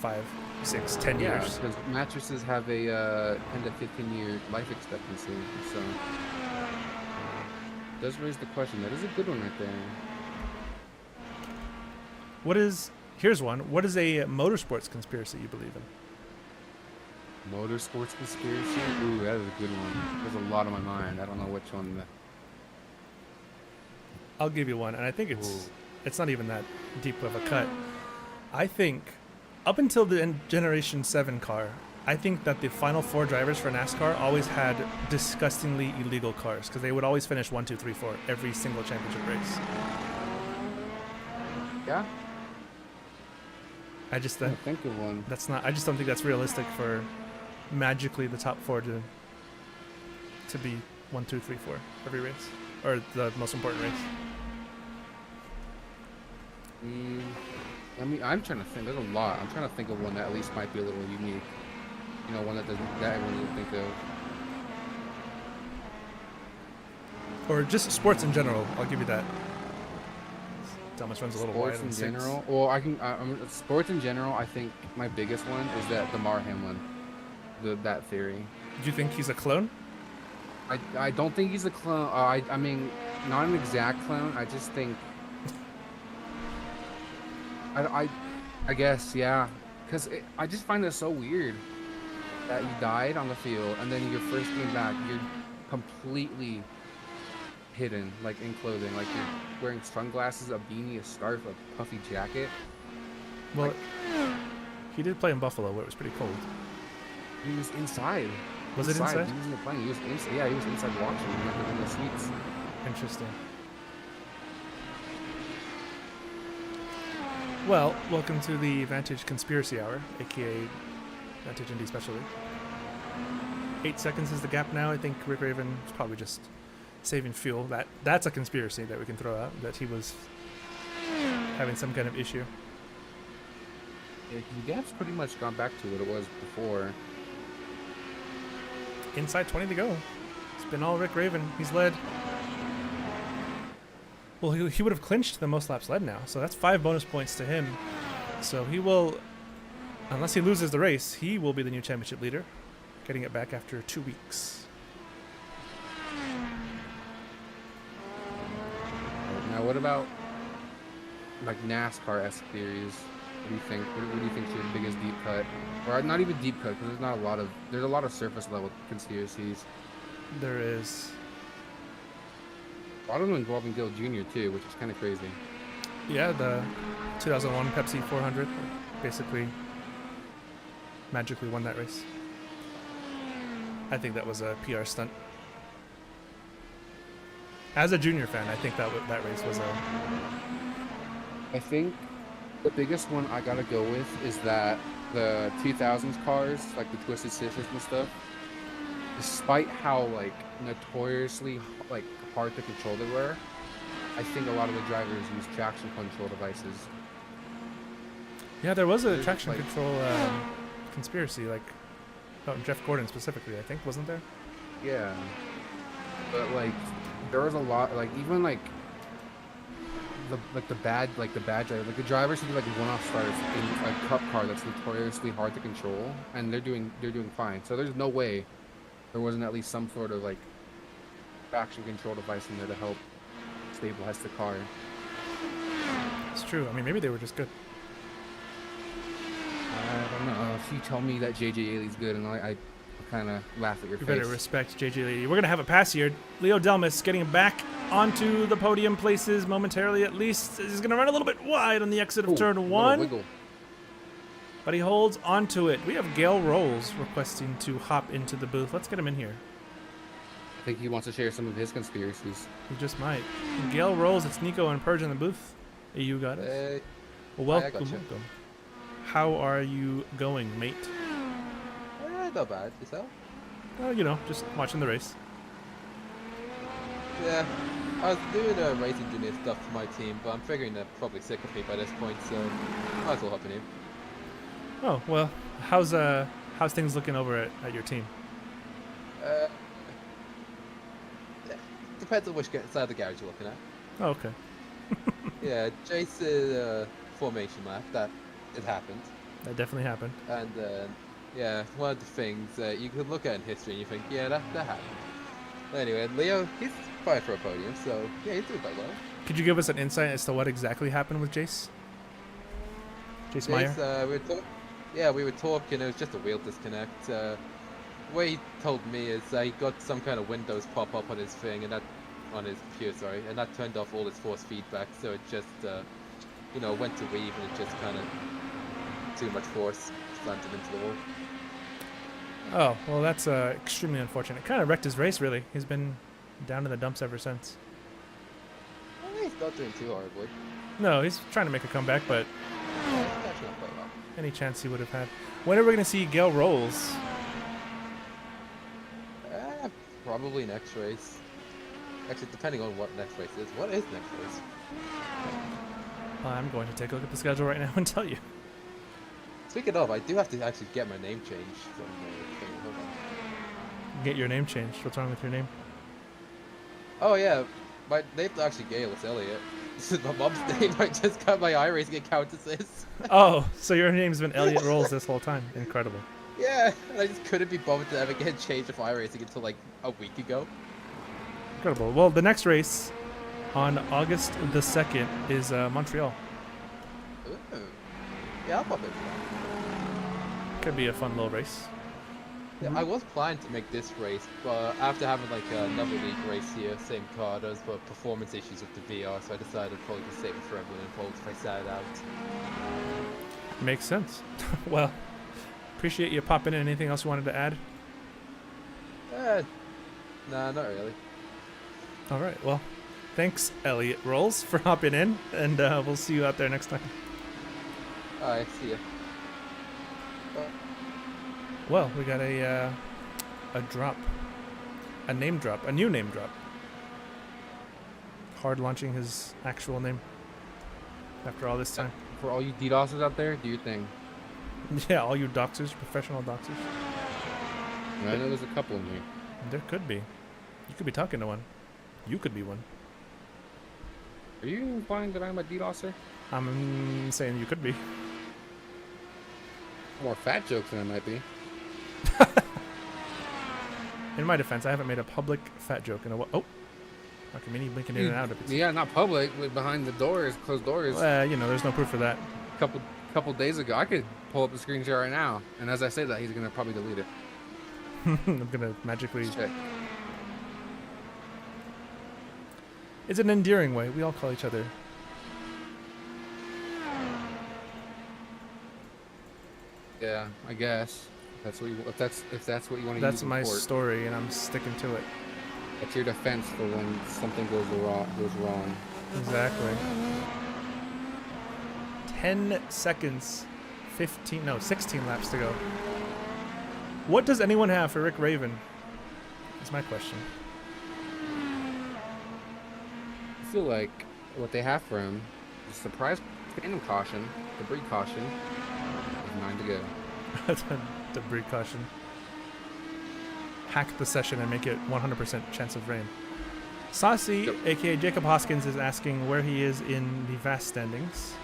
5, 6, 10 yeah, years. because mattresses have a 10 to 15-year life expectancy, so it does raise the question. That is a good one right there. Here's one. What is a motorsports conspiracy you believe in? Motorsports conspiracy? Ooh, that is a good one. There's a lot on my mind. I don't know which one. I'll give you one, and I think it's not even that deep of a cut. I think up until the Generation 7 car, I think that the final 4 drivers for NASCAR always had disgustingly illegal cars because they would always finish 1, 2, 3, 4 every single championship race. Yeah? I just think of one. I just don't think that's realistic for magically the top 4 to be 1, 2, 3, 4 every race, or the most important race. I mean, I'm trying to think. There's a lot. I'm trying to think of one that at least might be a little unique. You know, one that everyone would think of. Or just sports in general. I'll give you that. Thomas runs a little wide. Sports in general. Well, sports in general. I think my biggest one is that Damar Hamlin. That theory. Do you think he's a clone? I don't think he's a clone. I mean, not an exact clone. I just think. I guess, yeah, because I just find it so weird that you died on the field and then your first game back, you're completely hidden, like in clothing, like you're wearing sunglasses, a beanie, a scarf, a puffy jacket. Well, he did play in Buffalo where it was pretty cold. He was inside. Was it inside? He wasn't playing. He was inside. Yeah, he was inside watching in the suites. Interesting. Well, welcome to the Vantage Conspiracy Hour, aka Vantage Indy Specialty. 8 seconds is the gap now. I think Rick Raven is probably just saving fuel. That's a conspiracy that we can throw out, that he was having some kind of issue. Yeah, the gap's pretty much gone back to what it was before. Inside 20 to go. It's been all Rick Raven. He's led. Well, he would have clinched the most laps led now, so that's 5 bonus points to him. So he will, unless he loses the race, he will be the new championship leader, getting it back after 2 weeks. Now, what about like NASCAR-esque theories? What do you think? What do you think is your biggest deep cut? Or not even deep cut, because there's a lot of surface level conspiracies. There is. A lot of them involving Gil Jr. too, which is kind of crazy. Yeah, the 2001 Pepsi 400 basically magically won that race. I think that was a PR stunt. As a junior fan, I think that race was a... I think the biggest one I gotta go with is that the 2000s cars, like the Twisted Sisters and stuff, despite how like notoriously like hard to control they were, I think a lot of the drivers use traction control devices. Yeah, there was a There's, traction like- control conspiracy, like Jeff Gordon specifically, I think, wasn't there? Yeah, but like there was a lot, like even like the bad driver, like the drivers who do like one-off starts in a cup car that's notoriously hard to control, and they're doing fine. So there's no way there wasn't at least some sort of like traction control device in there to help stabilize the car. It's true. I mean, maybe they were just good. I don't know. If you tell me that JJ Ailey's good, and I kind of laugh at your You face. better respect JJ Lady. We're going to have a pass here. Leo Delmas getting back onto the podium places momentarily at least. He's going to run a little bit wide on the exit of turn Little one, wiggle. but he holds onto it. We have Gail Rolls requesting to hop into the booth. Let's get him in here. I think he wants to share some of his conspiracies. He just might. Gail Rolls, it's Nico and Purge in the booth. You got it. Well, I got welcome, you. welcome. How are you going, mate? Not bad. Yourself? You know, just watching the race. Yeah. I was doing race engineer stuff for my team, but I'm figuring they're probably sick of me by this point, so might as well hop in here. Oh, well, how's things looking over at your team? Depends on which side of the garage you're looking at. Oh, okay. Yeah, Jace's formation lap, that it happened. That definitely happened. And yeah, one of the things you could look at in history and you think, yeah, that happened. But anyway, Leo, he's fighting for a podium, so yeah, he's doing quite well. Could you give us an insight as to what exactly happened with Jace? Jace Meyer? We were talking, it was just a wheel disconnect. The way he told me is he got some kind of Windows pop up on his thing, and that on his computer, sorry, and that turned off all his force feedback, so it just went to weave and it just kind of too much force slammed him into the wall. Oh, well, that's extremely unfortunate. Kind of wrecked his race, really. He's been down in the dumps ever since. Well, he's not doing too horribly. No, he's trying to make a comeback, but Yeah, he's catching up quite well. any chance he would have had. When are we going to see Gail Rolls? Probably next race. Actually, depending on what next race is. What is next race? I'm going to take a look at the schedule right now and tell you. Speaking of, I do have to actually get my name changed from the thing. Hold on. Get your name changed. What's wrong with your name? Oh yeah, my name's actually Gail. It's Elliot. This is my mom's name. I just got my iRacing account as this. Oh, so your name's been Elliot Rolls this whole time. Incredible. Yeah, and I just couldn't be bothered to ever get changed of iRacing until like a week ago. Incredible. Well, the next race on August the 2nd is Montreal. Ooh. Yeah, I'll pop in for that. Could be a fun little race. Yeah, I was planning to make this race, but after having like another league race here, same car, there was performance issues with the VR, so I decided I'd probably just save it for everyone involved if I sat it out. Makes sense. Well, appreciate you popping in. Anything else you wanted to add? Nah, not really. All right. Well, thanks, Elliot Rolls, for hopping in, and we'll see you out there next time. Alright, see ya. Well, we got a drop, a name drop, a new name drop. Hard launching his actual name after all this time. For all you DDoSers out there, do your thing. Yeah, all you doxers, professional doxers. I know there's a couple in here. There could be. You could be talking to one. You could be one. Are you implying that I'm a DDoSer? I'm saying you could be. More fat jokes than I might be. In my defense, I haven't made a public fat joke in a while. Oh, okay, Mini blinking in and out of it. Yeah, not public, but behind the doors, closed doors. You know, there's no proof for that. Couple couple days ago. I could pull up the screen share right now, and as I say that, he's gonna probably delete it. I'm gonna magically. Check. It's an endearing way. We all call each other. Yeah, I guess. That's what you, if that's what you want to use. That's my story, and I'm sticking to it. It's your defense for when something goes wrong. Exactly. 10 seconds. 16 laps to go. What does anyone have for Rick Raven? That's my question. I feel like what they have for him is surprise phantom caution, debris caution, with 9 to go. Debris caution. Hack the session and make it 100% chance of rain. Saucy, Yep. aka Jacob Hoskins, is asking where he is in the VAST standings.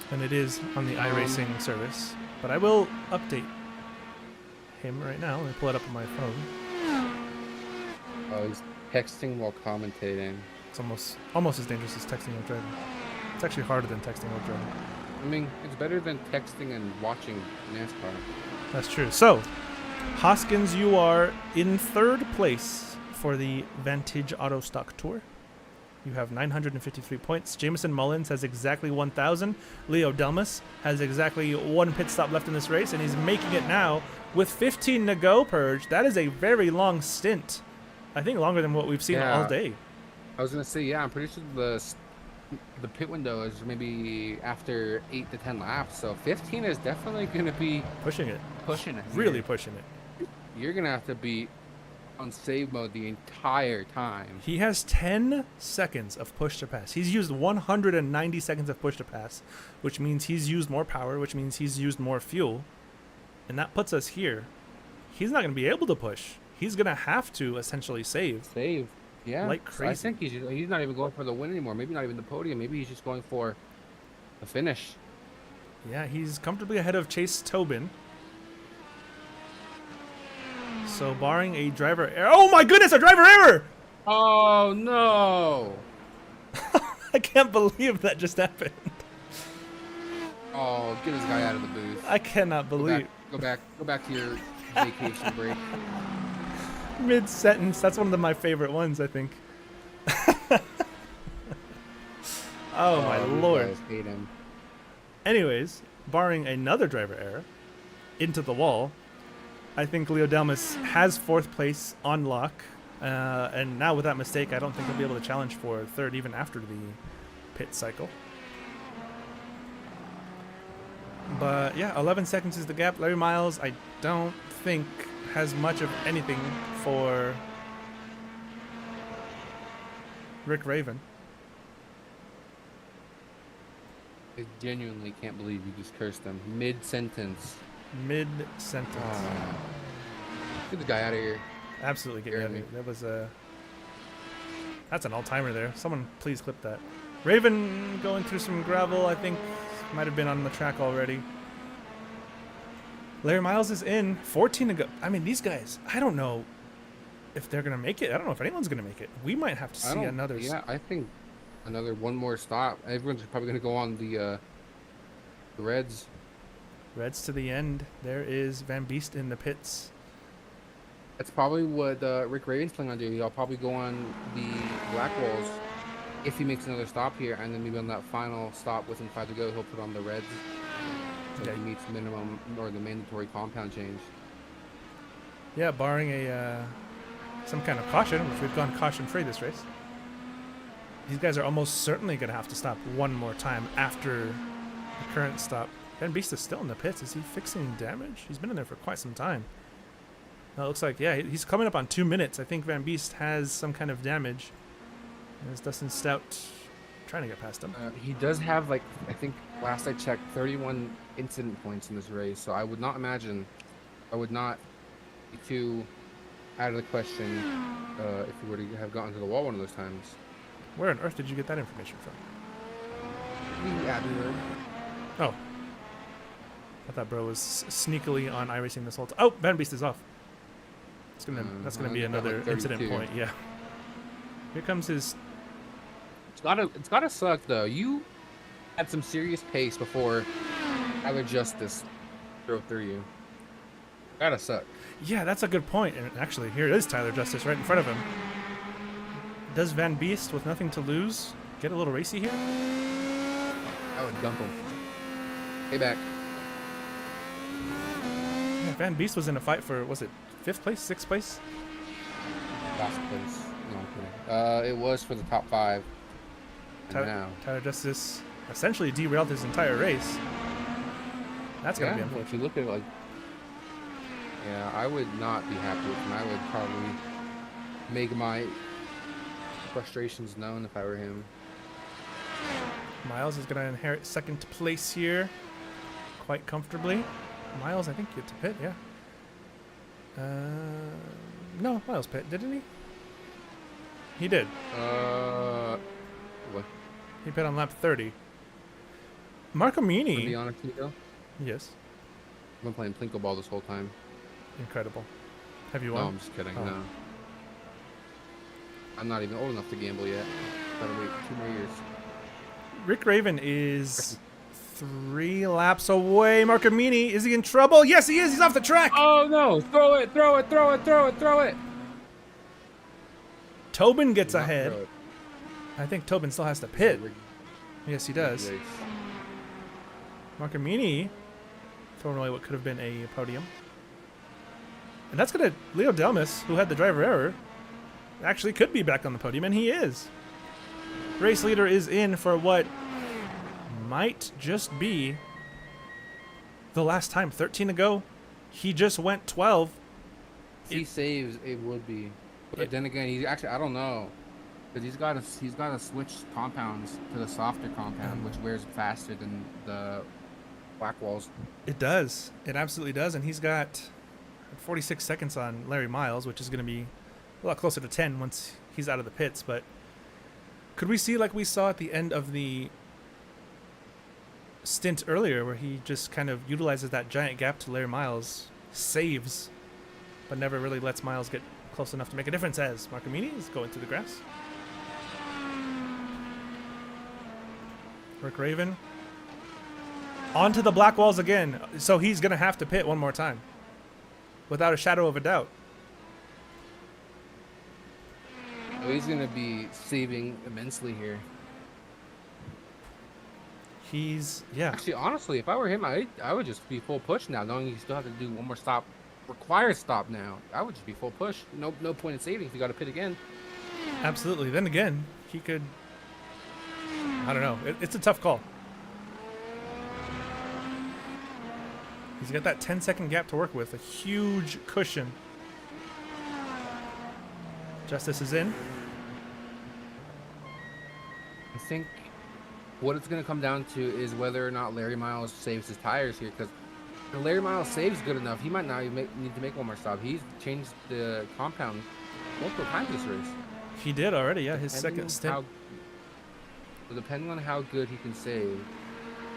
And it is on the iRacing service. But I will update him right now. Let me pull it up on my phone. Oh, he's texting while commentating. It's almost as dangerous as texting while driving. It's actually harder than texting while driving. I mean, it's better than texting and watching NASCAR. That's true. So, Hoskins, you are in 3rd place for the Vantage Auto Stock Tour. You have 953 points. Jameson Mullins has exactly 1,000. Leo Delmas has exactly 1 pit stop left in this race, and he's making it now with 15 to go, Purge. That is a very long stint. I think longer than what we've seen all day. I was going to say, yeah, I'm pretty sure the pit window is maybe after 8 to 10 laps, so 15 is definitely going to be Pushing it. Really Really pushing it. You're going to have to be on save mode the entire time. He has 10 seconds of push to pass. He's used 190 seconds of push to pass, which means he's used more power, which means he's used more fuel. And that puts us here. He's not going to be able to push. He's going to have to essentially save. Yeah. Like So crazy. I think he's not even going for the win anymore. Maybe not even the podium. Maybe he's just going for a finish. Yeah, he's comfortably ahead of Chase Tobin. So barring a driver error. Oh my goodness, a driver error! Oh, no. I can't believe that just happened. Oh, get this guy out of the booth. I cannot believe. Go back to your vacation break. Mid-sentence. That's one of my favorite ones, I think. Oh my these lord. guys hate him. Anyways, barring another driver error into the wall, I think Leo Delmas has 4th place on lock. And now with that mistake, I don't think he'll be able to challenge for 3rd even after the pit cycle. But yeah, 11 seconds is the gap. Larry Miles, I don't think has much of anything for Rick Raven. I genuinely can't believe you just cursed him mid-sentence. Mid-sentence. Get the guy out of here. Absolutely get me out of here. That was that's an all-timer there. Someone please clip that. Raven going through some gravel, I think might have been on the track already. Larry Miles is in. 14 to go. I mean, these guys, I don't know if they're going to make it. I don't know if anyone's going to make it. We might have to see another. Yeah, I think one more stop. Everyone's probably going to go on the Reds. Reds to the end. There is Van Beest in the pits. That's probably what Rick Raven's planning on doing. He'll probably go on the Blackwalls if he makes another stop here, and then maybe on that final stop within 5 to go, he'll put on the Reds. So he meets minimum or the mandatory compound change. Yeah, barring a some kind of caution, which we've gone caution-free this race. These guys are almost certainly going to have to stop one more time after the current stop. Van Beest is still in the pits. Is he fixing damage? He's been in there for quite some time. Now it looks like, yeah, he's coming up on 2 minutes. I think Van Beest has some kind of damage. There's Dustin Stout trying to get past him. He does have, like, I think last I checked, 31 incident points in this race. So I would not be too out of the question if he were to have gotten to the wall one of those times. Where on earth did you get that information from? Yeah, Oh. I thought bro was sneakily on iRacing this whole time. Oh, Van Beest is off. That's gonna be another like incident point, yeah. Here comes his... It's gotta suck though. You had some serious pace before Tyler Justice drove through you. Gotta suck. Yeah, that's a good point. And actually, here is Tyler Justice right in front of him. Does Van Beest, with nothing to lose, get a little racy here? I would dump him. Payback. Yeah, Van Beest was in a fight for, was it 5th place, 6th place? Last place. No, I'm kidding. It was for the top 5. And now. Tyler Justice essentially derailed his entire race. That's going to be If unfortunate. you look at it like... Yeah, I would not be happy with him. I would probably make my frustrations known if I were him. Miles is going to inherit 2nd place here quite comfortably. Miles, I think, get to pit, yeah. No, Miles pit, didn't he? He did. What? He pit on lap 30. To be Marcomini. honest with you, though, Yes. I've been playing Plinko Ball this whole time. Incredible. Have you No, won? I'm just kidding. Oh. No. I'm not even old enough to gamble yet. Gotta wait 2 more years. Rick Raven is 3 laps away. Marcomini, is he in trouble? Yes, he is. He's off the track. Oh no! Throw it! Throw it! Throw it! Throw it! Throw it! Tobin gets Do not ahead. throw it. I think Tobin still has to pit. Rigged Yes, he does. race. Marcomini throwing away what could have been a podium. And that's going to... Leo Delmas, who had the driver error, actually could be back on the podium, and he is. Race leader is in for what might just be the last time. 13 to go. He just went 12. If he saves, it would be. But then again, he's actually, I don't know. Because he's got to switch compounds to the softer compound, which wears faster than the black walls. It does. It absolutely does. And he's got 46 seconds on Larry Miles, which is going to be a lot closer to 10 once he's out of the pits. But could we see like we saw at the end of the stint earlier where he just kind of utilizes that giant gap to Larry Miles, saves, but never really lets Miles get close enough to make a difference as Marcomini is going through the grass. Rick Raven onto the black walls again. So he's going to have to pit one more time without a shadow of a doubt. So he's going to be saving immensely here. He's, yeah. Actually, honestly, if I were him, I would just be full push now, knowing you still have to do one more stop, required stop now. I would just be full push. No point in saving if you got to pit again. Absolutely. Then again, he could, I don't know. It's a tough call. He's got that 10-second gap to work with, a huge cushion. Justice is in. I think what it's going to come down to is whether or not Larry Miles saves his tires here, because if Larry Miles saves good enough, he might not even need to make one more stop. He's changed the compound multiple times this race. He did already, yeah, his Depending second on stint. depending on how good he can save,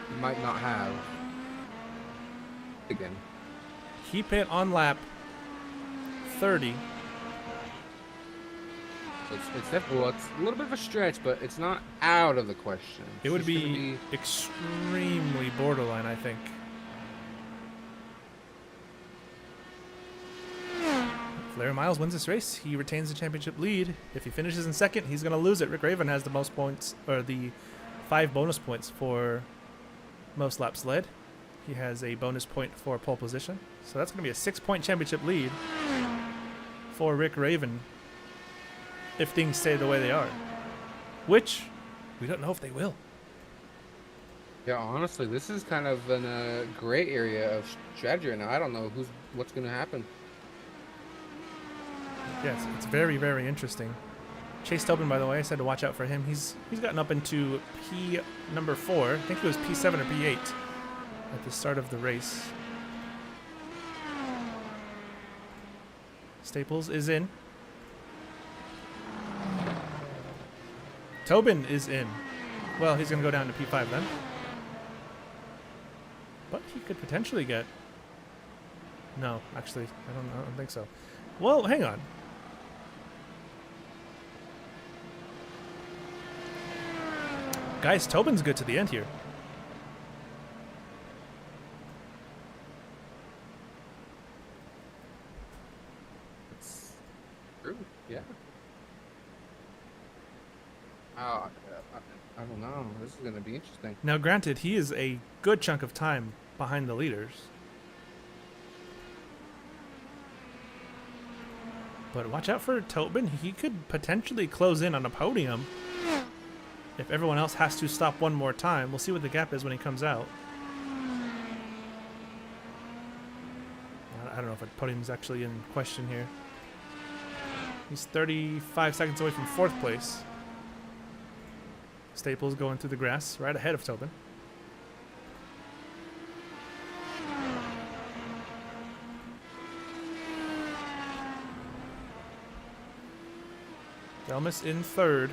he might not have again. He pit on lap 30. It's definitely, well, it's a little bit of a stretch, but it's not out of the question. It It's would just be gonna extremely borderline, I think. If Larry Miles wins this race, he retains the championship lead. If he finishes in second, he's going to lose it. Rick Raven has the most points, or the 5 bonus points for most laps led. He has a bonus point for pole position. So that's going to be a 6-point championship lead for Rick Raven if things stay the way they are. Which, we don't know if they will. Yeah, honestly, this is kind of in a gray area of strategy right now. I don't know what's going to happen. Yes, it's very, very interesting. Chase Tobin, by the way, I said to watch out for him. He's gotten up into P number 4. I think it was P7 or P8 at the start of the race. Staples is in. Tobin is in. Well, he's going to go down to P5 then. But he could potentially get... No, actually, I don't think so. Well, hang on. Guys, Tobin's good to the end here. Yeah. I don't know. This is gonna be interesting. Now, granted, he is a good chunk of time behind the leaders. But watch out for Tobin. He could potentially close in on a podium if everyone else has to stop one more time. We'll see what the gap is when he comes out. I don't know if a podium is actually in question here. He's 35 seconds away from 4th place. Staples going through the grass right ahead of Tobin. Delmas in 3rd.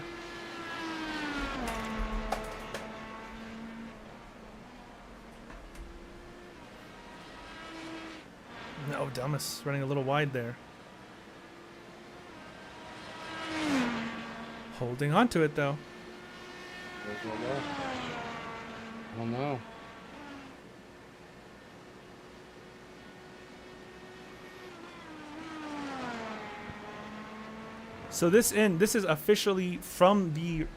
No, Delmas running a little wide there. Holding on to it though. I don't know. So this is officially from the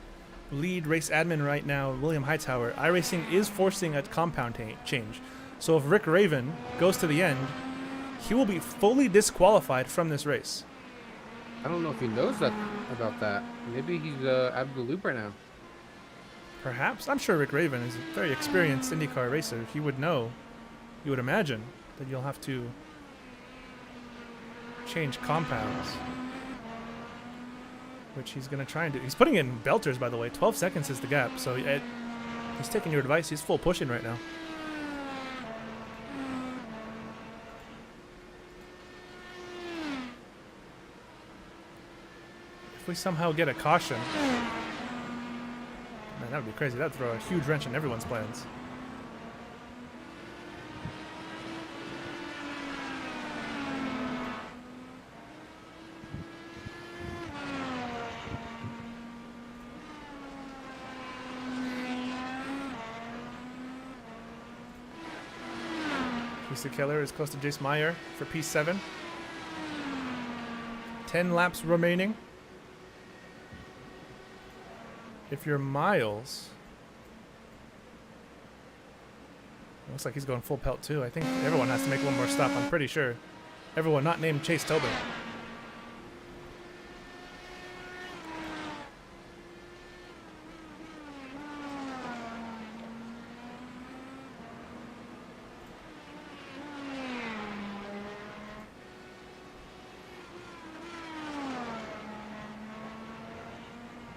lead race admin right now, William Hightower. iRacing is forcing a compound change. So if Rick Raven goes to the end, he will be fully disqualified from this race. I don't know if he knows that about that. Maybe he's out of the loop right now. Perhaps. I'm sure Rick Raven is a very experienced IndyCar racer. He would know, you would imagine, that you'll have to change compounds. Which he's going to try and do. He's putting in belters, by the way. 12 seconds is the gap. So he's taking your advice. He's full pushing right now. If we somehow get a caution... Man, that would be crazy. That would throw a huge wrench in everyone's plans. Lisa Keller is close to Jace Meyer for P7. 10 laps remaining. If you're Miles, it looks like he's going full pelt too. I think everyone has to make one more stop, I'm pretty sure. Everyone not named Chase Tobin.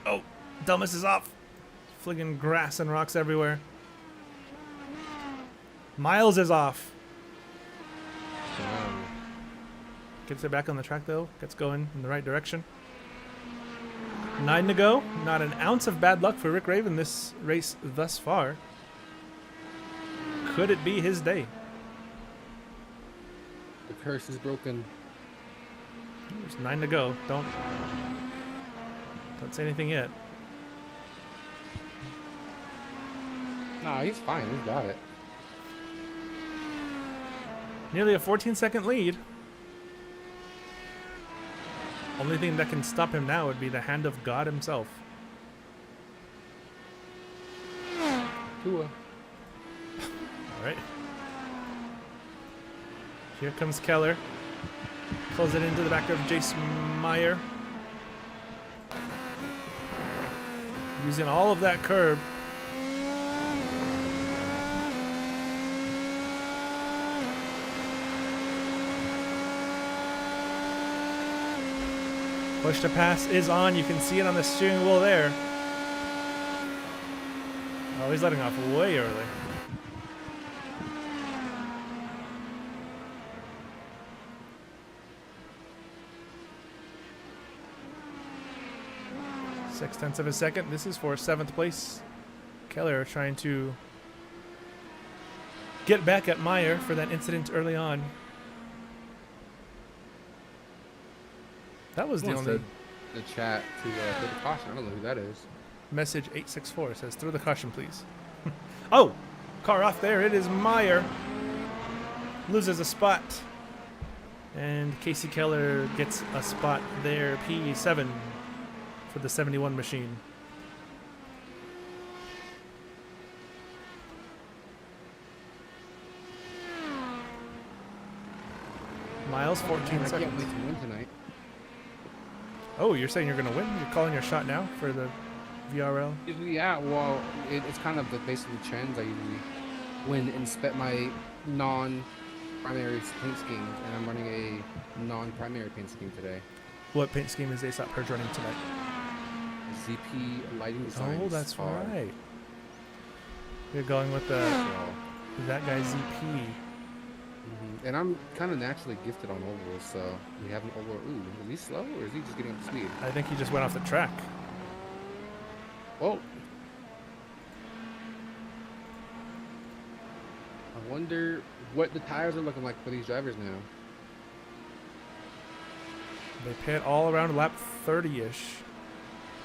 Oh, Delmas is off. Flinging grass and rocks everywhere. Miles is off. Gets it back on the track though. Gets going in the right direction. 9 to go. Not an ounce of bad luck for Rick Raven this race thus far. Could it be his day? The curse is broken. There's 9 to go. Don't say anything yet. Nah, he's fine. He's got it. Nearly a 14-second lead. Only thing that can stop him now would be the hand of God himself. Tua. All right. Here comes Keller. Pulls it into the back of Jace Meyer. Using all of that curb. Push to pass is on. You can see it on the steering wheel there. Oh, he's letting off way early. Six-tenths of a second. This is for 7th place. Keller trying to get back at Meyer for that incident early on. That was the only the chat to throw the caution. I don't know who that is. message. 864 says, "Throw the caution, please." Oh, car off there. It is Meyer. Loses a spot. And Casey Keller gets a spot there, P7 for the 71 machine. Miles, 14 I can't seconds. wait to win tonight. Oh, you're saying you're going to win? You're calling your shot now for the VRL? Yeah, well, it's kind of the basically trends. I usually win and spec my non-primary paint schemes, and I'm running a non-primary paint scheme today. What paint scheme is ASAP Purge running tonight? ZP lighting designs. Oh, that's are- right. You're going with the that guy ZP. And I'm kind of naturally gifted on ovals, so we have an oval. Ooh, is he slow or is he just getting up to speed? I think he just went off the track. Oh. I wonder what the tires are looking like for these drivers now. They pit all around lap 30-ish.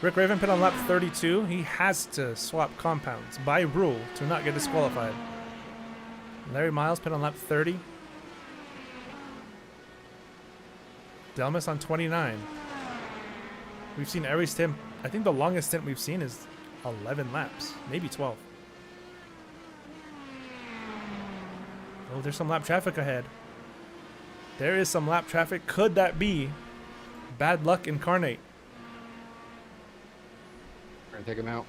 Rick Raven pit on lap 32. He has to swap compounds by rule to not get disqualified. Larry Miles pit on lap 30. Delmas on 29. We've seen every stint. I think the longest stint we've seen is 11 laps, maybe 12. Oh, there's some lap traffic ahead. There is some lap traffic. Could that be bad luck incarnate? We're gonna take him out.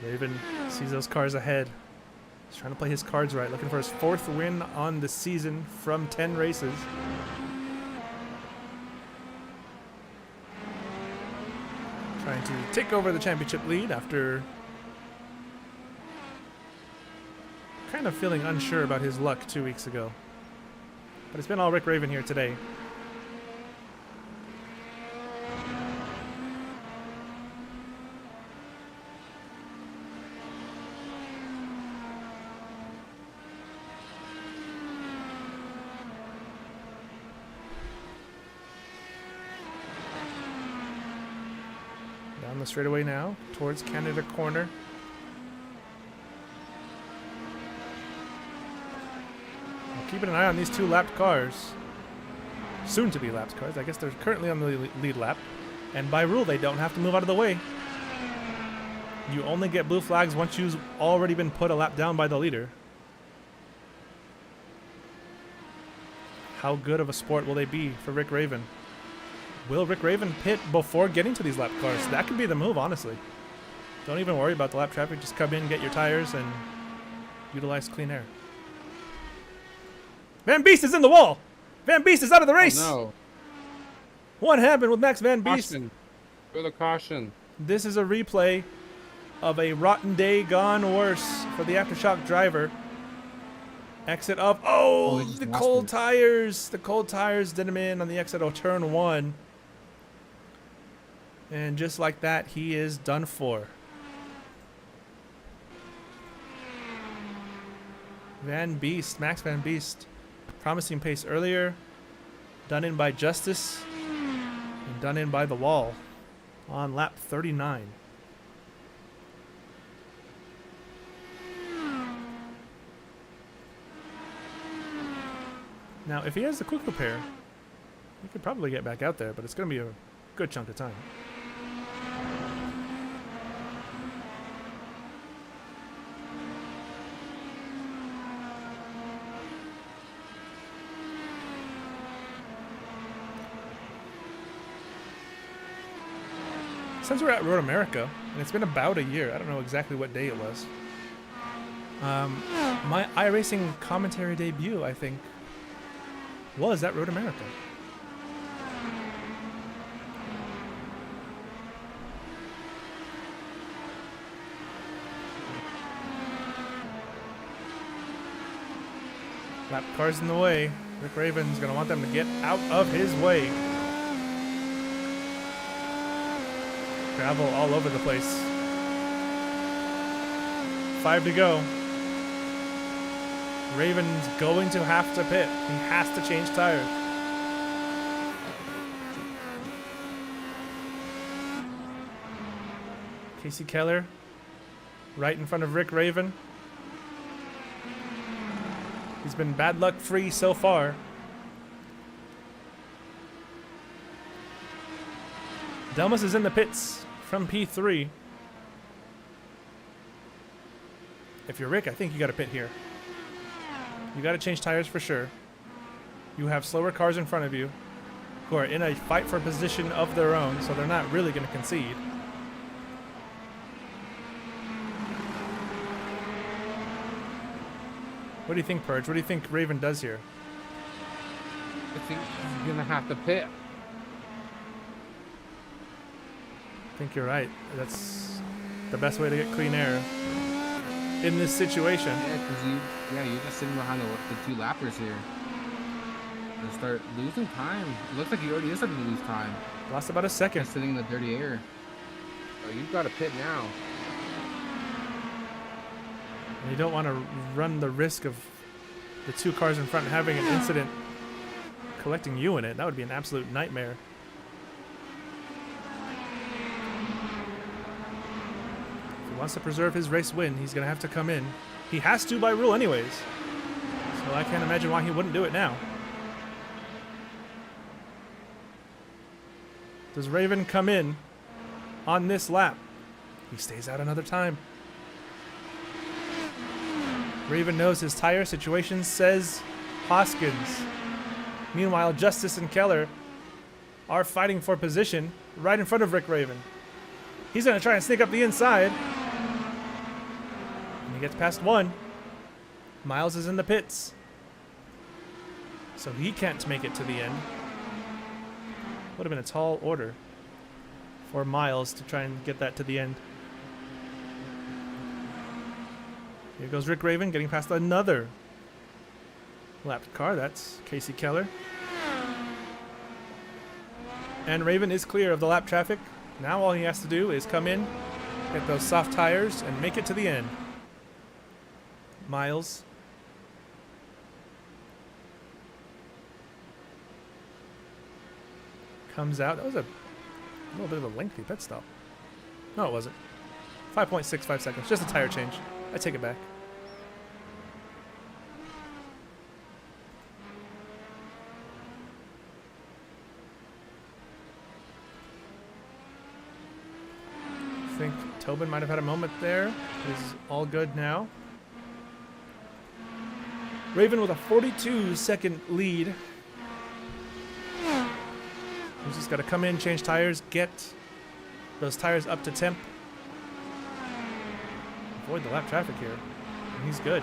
Raven sees those cars ahead. He's trying to play his cards right, looking for his 4th win on the season from 10 races. Trying to take over the championship lead after kind of feeling unsure about his luck 2 weeks ago. But it's been all Rick Raven here today. Down the straightaway now, towards Canada Corner. Keeping an eye on these 2 lapped cars. Soon to be lapped cars. I guess they're currently on the lead lap. And by rule, they don't have to move out of the way. You only get blue flags once you've already been put a lap down by the leader. How good of a sport will they be for Rick Raven? Will Rick Raven pit before getting to these lap cars? That could be the move, honestly. Don't even worry about the lap traffic. Just come in, get your tires, and utilize clean air. Van Beest is in the wall. Van Beest is out of the race. Oh, no. What happened with Max Van Beest? Caution. Feel the caution. This is a replay of a rotten day gone worse for the Aftershock driver. Exit of the cold tires. The cold tires did him in on the exit of turn 1. And just like that, he is done for. Van Beest, Max Van Beest, promising pace earlier, done in by Justice, and done in by the wall on lap 39. Now, if he has the quick repair, he could probably get back out there, but it's going to be a good chunk of time. Since we're at Road America, and it's been about a year, I don't know exactly what day it was. My iRacing commentary debut, I think, was at Road America. Lap cars in the way. Rick Raven's gonna want them to get out of his way. Gravel all over the place. 5 to go. Raven's going to have to pit. He has to change tires. Casey Keller, right in front of Rick Raven. He's been bad luck free so far. Delmas is in the pits from P3. If you're Rick, I think you got to pit here. You got to change tires for sure. You have slower cars in front of you who are in a fight for position of their own, so they're not really going to concede. What do you think, Purge? What do you think Raven does here? I think he's gonna have to pit. I think you're right. That's the best way to get clean air in this situation. Yeah, because you're just sitting behind the two lappers here. And start losing time. It looks like he already is starting to lose time. Lost about a second. Just sitting in the dirty air. Oh, you've got to pit now. And you don't want to run the risk of the two cars in front having an incident collecting you in it. That would be an absolute nightmare. If he wants to preserve his race win, he's going to have to come in. He has to by rule anyways. So I can't imagine why he wouldn't do it now. Does Raven come in on this lap? He stays out another time. Raven knows his tire situation, says Hoskins. Meanwhile, Justice and Keller are fighting for position right in front of Rick Raven. He's going to try and sneak up the inside. And he gets past one. Miles is in the pits. So he can't make it to the end. Would have been a tall order for Miles to try and get that to the end. Here goes Rick Raven getting past another lapped car. That's Casey Keller. And Raven is clear of the lap traffic. Now all he has to do is come in, get those soft tires, and make it to the end. Miles. Comes out. That was a little bit of a lengthy pit stop. No, it wasn't. 5.65 seconds. Just a tire change. I take it back. I think Tobin might have had a moment there. Is all good now. Raven with a 42-second lead. He's just got to come in, change tires, get those tires up to temp. Avoid the lap traffic here. And he's good.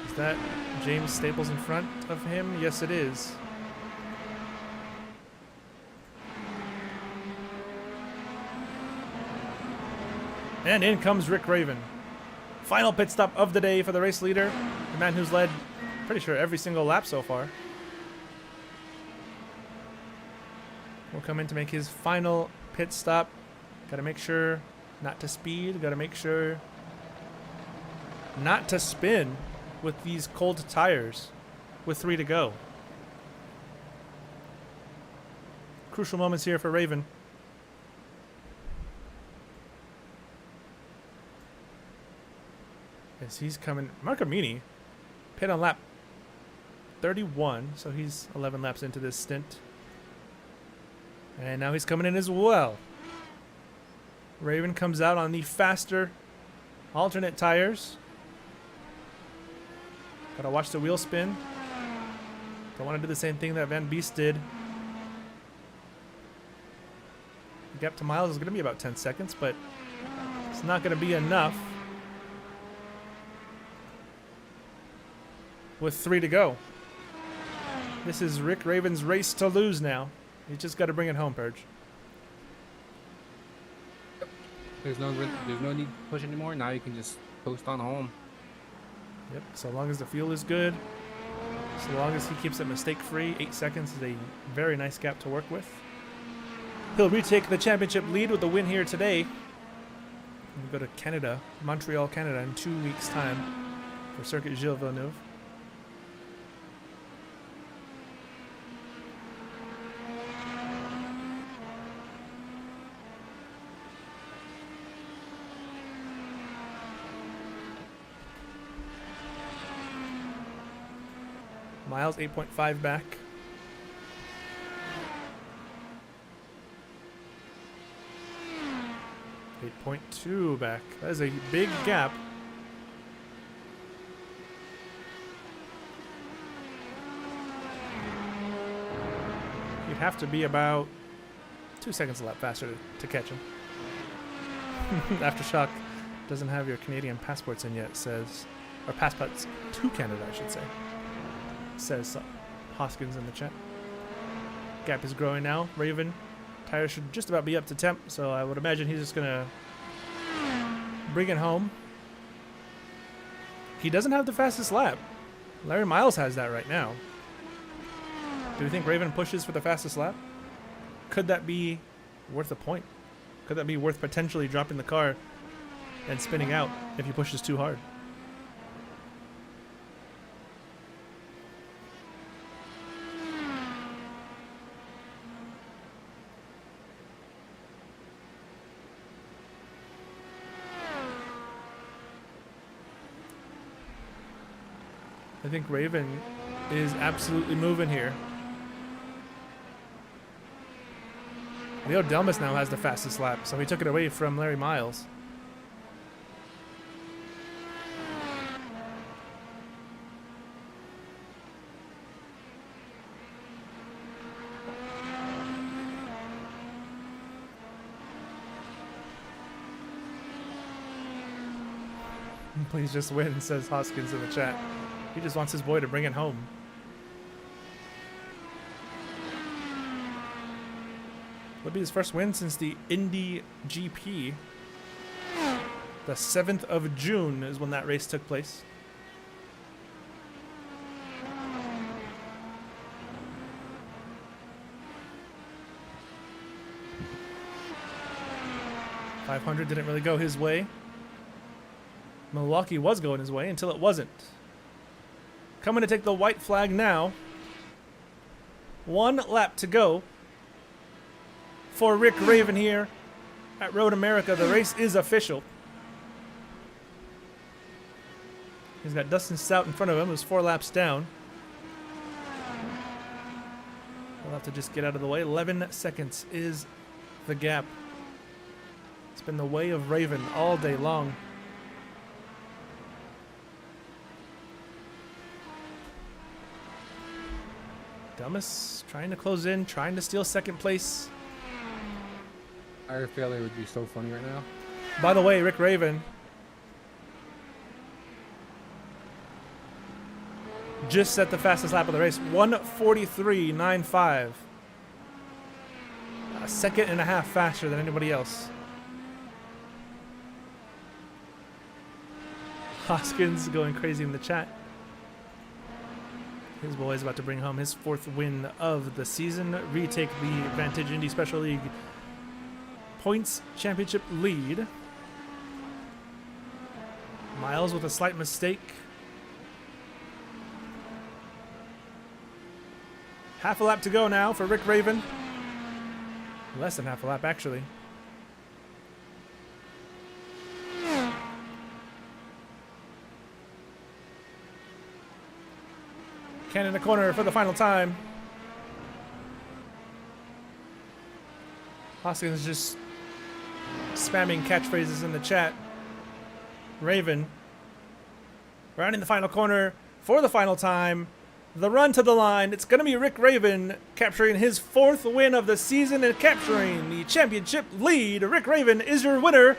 Is that James Staples in front of him? Yes, it is. And in comes Rick Raven. Final pit stop of the day for the race leader. The man who's led, pretty sure, every single lap so far. Will come in to make his final pit stop. Got to make sure not to speed. Got to make sure not to spin with these cold tires with 3 to go. Crucial moments here for Raven. As he's coming. Marcamini pit on lap 31, so he's 11 laps into this stint. And now he's coming in as well. Raven comes out on the faster alternate tires. Gotta watch the wheel spin. Don't want to do the same thing that Van Beest did. The gap to Miles is going to be about 10 seconds, but it's not going to be enough. With 3 to go. This is Rick Raven's race to lose now. He's just got to bring it home, Purge. There's no need to push anymore. Now you can just post on home. Yep, so long as the fuel is good, so long as he keeps it mistake-free, 8 seconds is a very nice gap to work with. He'll retake the championship lead with the win here today. We'll go to Canada, Montreal, Canada in 2 weeks' time for Circuit Gilles Villeneuve. Miles 8.5 back. 8.2 back. That is a big gap. You'd have to be about 2 seconds a lap faster to catch him. Aftershock doesn't have your Canadian passports in yet, says, or passports to Canada, I should say, says Hoskins in the chat. Gap is growing now. Raven, tires should just about be up to temp, so I would imagine he's just gonna bring it home. He doesn't have the fastest lap. Larry Miles has that right now. Do we think Raven pushes for the fastest lap? Could that be worth a point? Could that be worth potentially dropping the car and spinning out if he pushes too hard? I think Raven is absolutely moving here. Leo Delmas now has the fastest lap, so he took it away from Larry Miles. Please just win, says Hoskins in the chat. He just wants his boy to bring it home. Would be his first win since the Indy GP. The 7th of June is when that race took place. .500 didn't really go his way. Milwaukee was going his way until it wasn't. Coming to take the white flag now. 1 lap to go for Rick Raven here at Road America. The race is official. He's got Dustin Stout in front of him, who's 4 laps down. We'll have to just get out of the way. 11 seconds is the gap. It's been the way of Raven all day long. Delmas trying to close in, trying to steal second place. Tire failure would be so funny right now. By the way, Rick Raven just set the fastest lap of the race, 1:43.95. A second and a half faster than anybody else. Hoskins going crazy in the chat. His boy is about to bring home his 4th win of the season, retake the Vantage Indy Special League Points Championship lead. Miles with a slight mistake. Half a lap to go now for Rick Raven. Less than half a lap, actually. Ken in the corner for the final time. Hoskins is just spamming catchphrases in the chat. Raven rounding the final corner for the final time. The run to the line. It's going to be Rick Raven capturing his 4th win of the season and capturing the championship lead. Rick Raven is your winner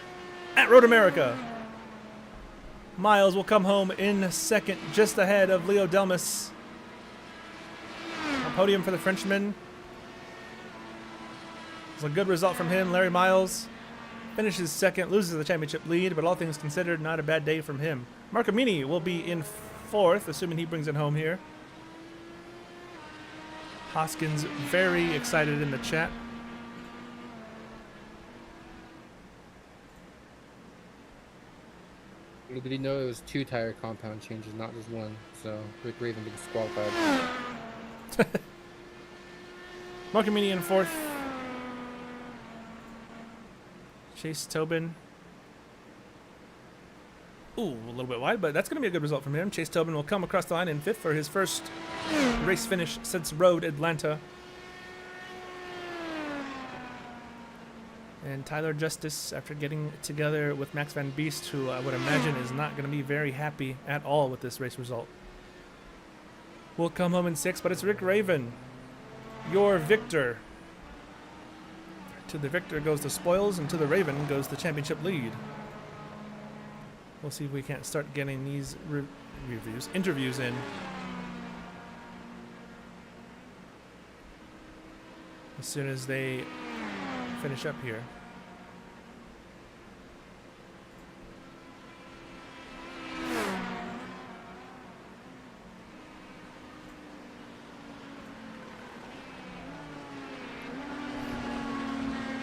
at Road America. Miles will come home in second, just ahead of Leo Delmas. Podium for the Frenchman. It's a good result from him. Larry Miles finishes second, loses the championship lead, but all things considered, not a bad day from him. Mark Amini will be in 4th, assuming he brings it home here. Hoskins very excited in the chat. Did he know it was 2 tire compound changes, not just 1? So Rick Raven gets disqualified. Mark Amini in 4th. Chase Tobin Ooh, a little bit wide, but that's going to be a good result from him. Chase Tobin will come across the line in 5th for his first race finish since Road Atlanta. And Tyler Justice, after getting together with Max Van Beest, who I would imagine is not going to be very happy at all with this race result, will come home in 6th, but it's Rick Raven, your victor. To the victor goes the spoils, and to the Raven goes the championship lead. We'll see if we can't start getting these interviews in. As soon as they finish up here.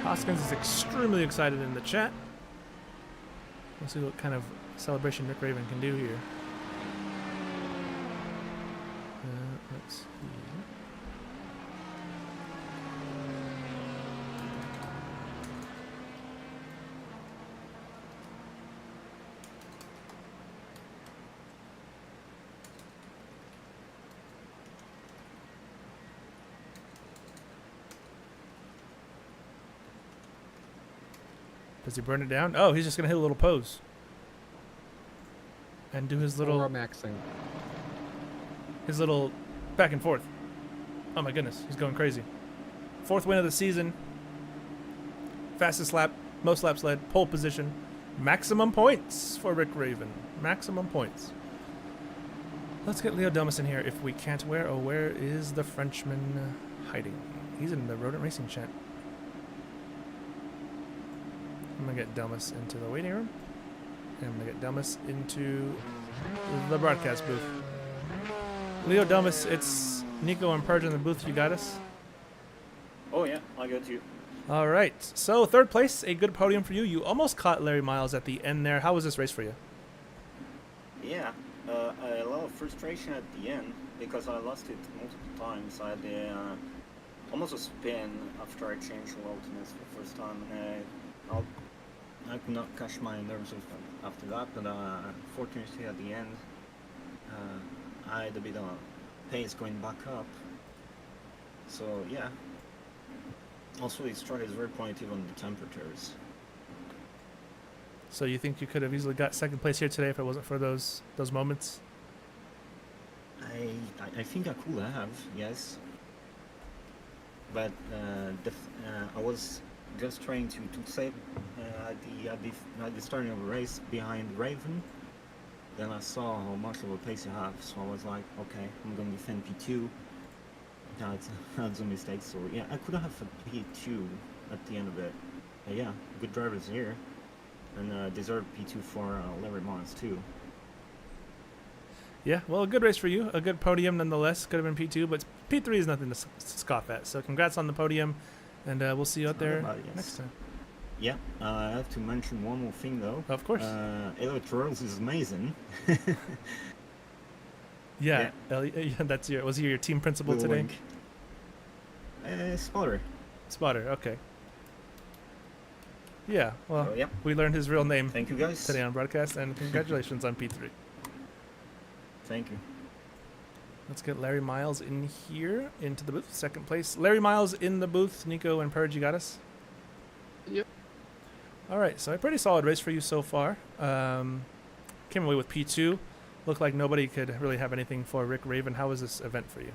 Hoskins is extremely excited in the chat. We'll see what kind of celebration Rick Raven can do here. Let's see. Does he burn it down? Oh, he's just going to hit a little pose. And do his little... maxing. His little back and forth. Oh my goodness, he's going crazy. 4th win of the season. Fastest lap, most laps led, pole position. Maximum points for Rick Raven. Maximum points. Let's get Leo Delmas in here if we can't. Where is the Frenchman hiding? He's in the Rodent Racing chat. I'm going to get Delmas into the waiting room. And I'm going to get Delmas into the broadcast booth. Leo Delmas, it's Nico and Purge in the booth. You got us? Oh yeah, I got you. All right. So 3rd place, a good podium for you. You almost caught Larry Miles at the end there. How was this race for you? Yeah, a lot of frustration at the end because I lost it multiple times. I had almost a spin after I changed the alternates for the first time. I could not catch my nerves after that, but fortunately at the end, I had a bit of pace going back up. So yeah. Also, his track is very pointy on the temperatures. So you think you could have easily got 2nd place here today if it wasn't for those moments? I think I could have, yes. But I was just trying to save at the starting of the race behind Raven. Then I saw how much of a pace you have, so I was like, okay, I'm gonna defend P2. That's a mistake. So yeah, I could have a P2 at the end of it. Yeah, good drivers here, and deserve P2 for Larry Miles too. Yeah, well, a good race for you. A good podium nonetheless. Could have been P2, but P3 is nothing to scoff at. So congrats on the podium, and we'll see you out there next time. Yeah, I have to mention one more thing though. Of course. Elliot Rolls is amazing. Yeah, that's was he your team principal today? Spotter. Spotter, okay. Yeah, well, yeah. We learned his real name. Thank you guys today on broadcast, and congratulations on P3. Thank you. Let's get Larry Miles in here into the booth. 2nd place. Larry Miles in the booth. Nico and Purge, you got us? Yep. All right, so a pretty solid race for you so far. Came away with P2. Looked like nobody could really have anything for Rick Raven. How was this event for you?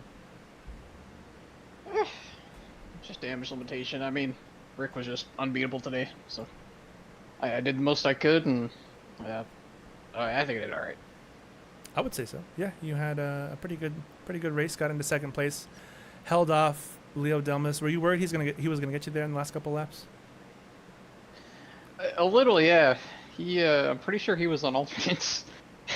Just damage limitation. I mean, Rick was just unbeatable today, so I did the most I could, and I think I did all right. I would say so. Yeah, you had a pretty good race. Got into 2nd place, held off Leo Delmas. Were you worried he was gonna get you there in the last couple laps? A little, yeah. I'm pretty sure he was on alternates.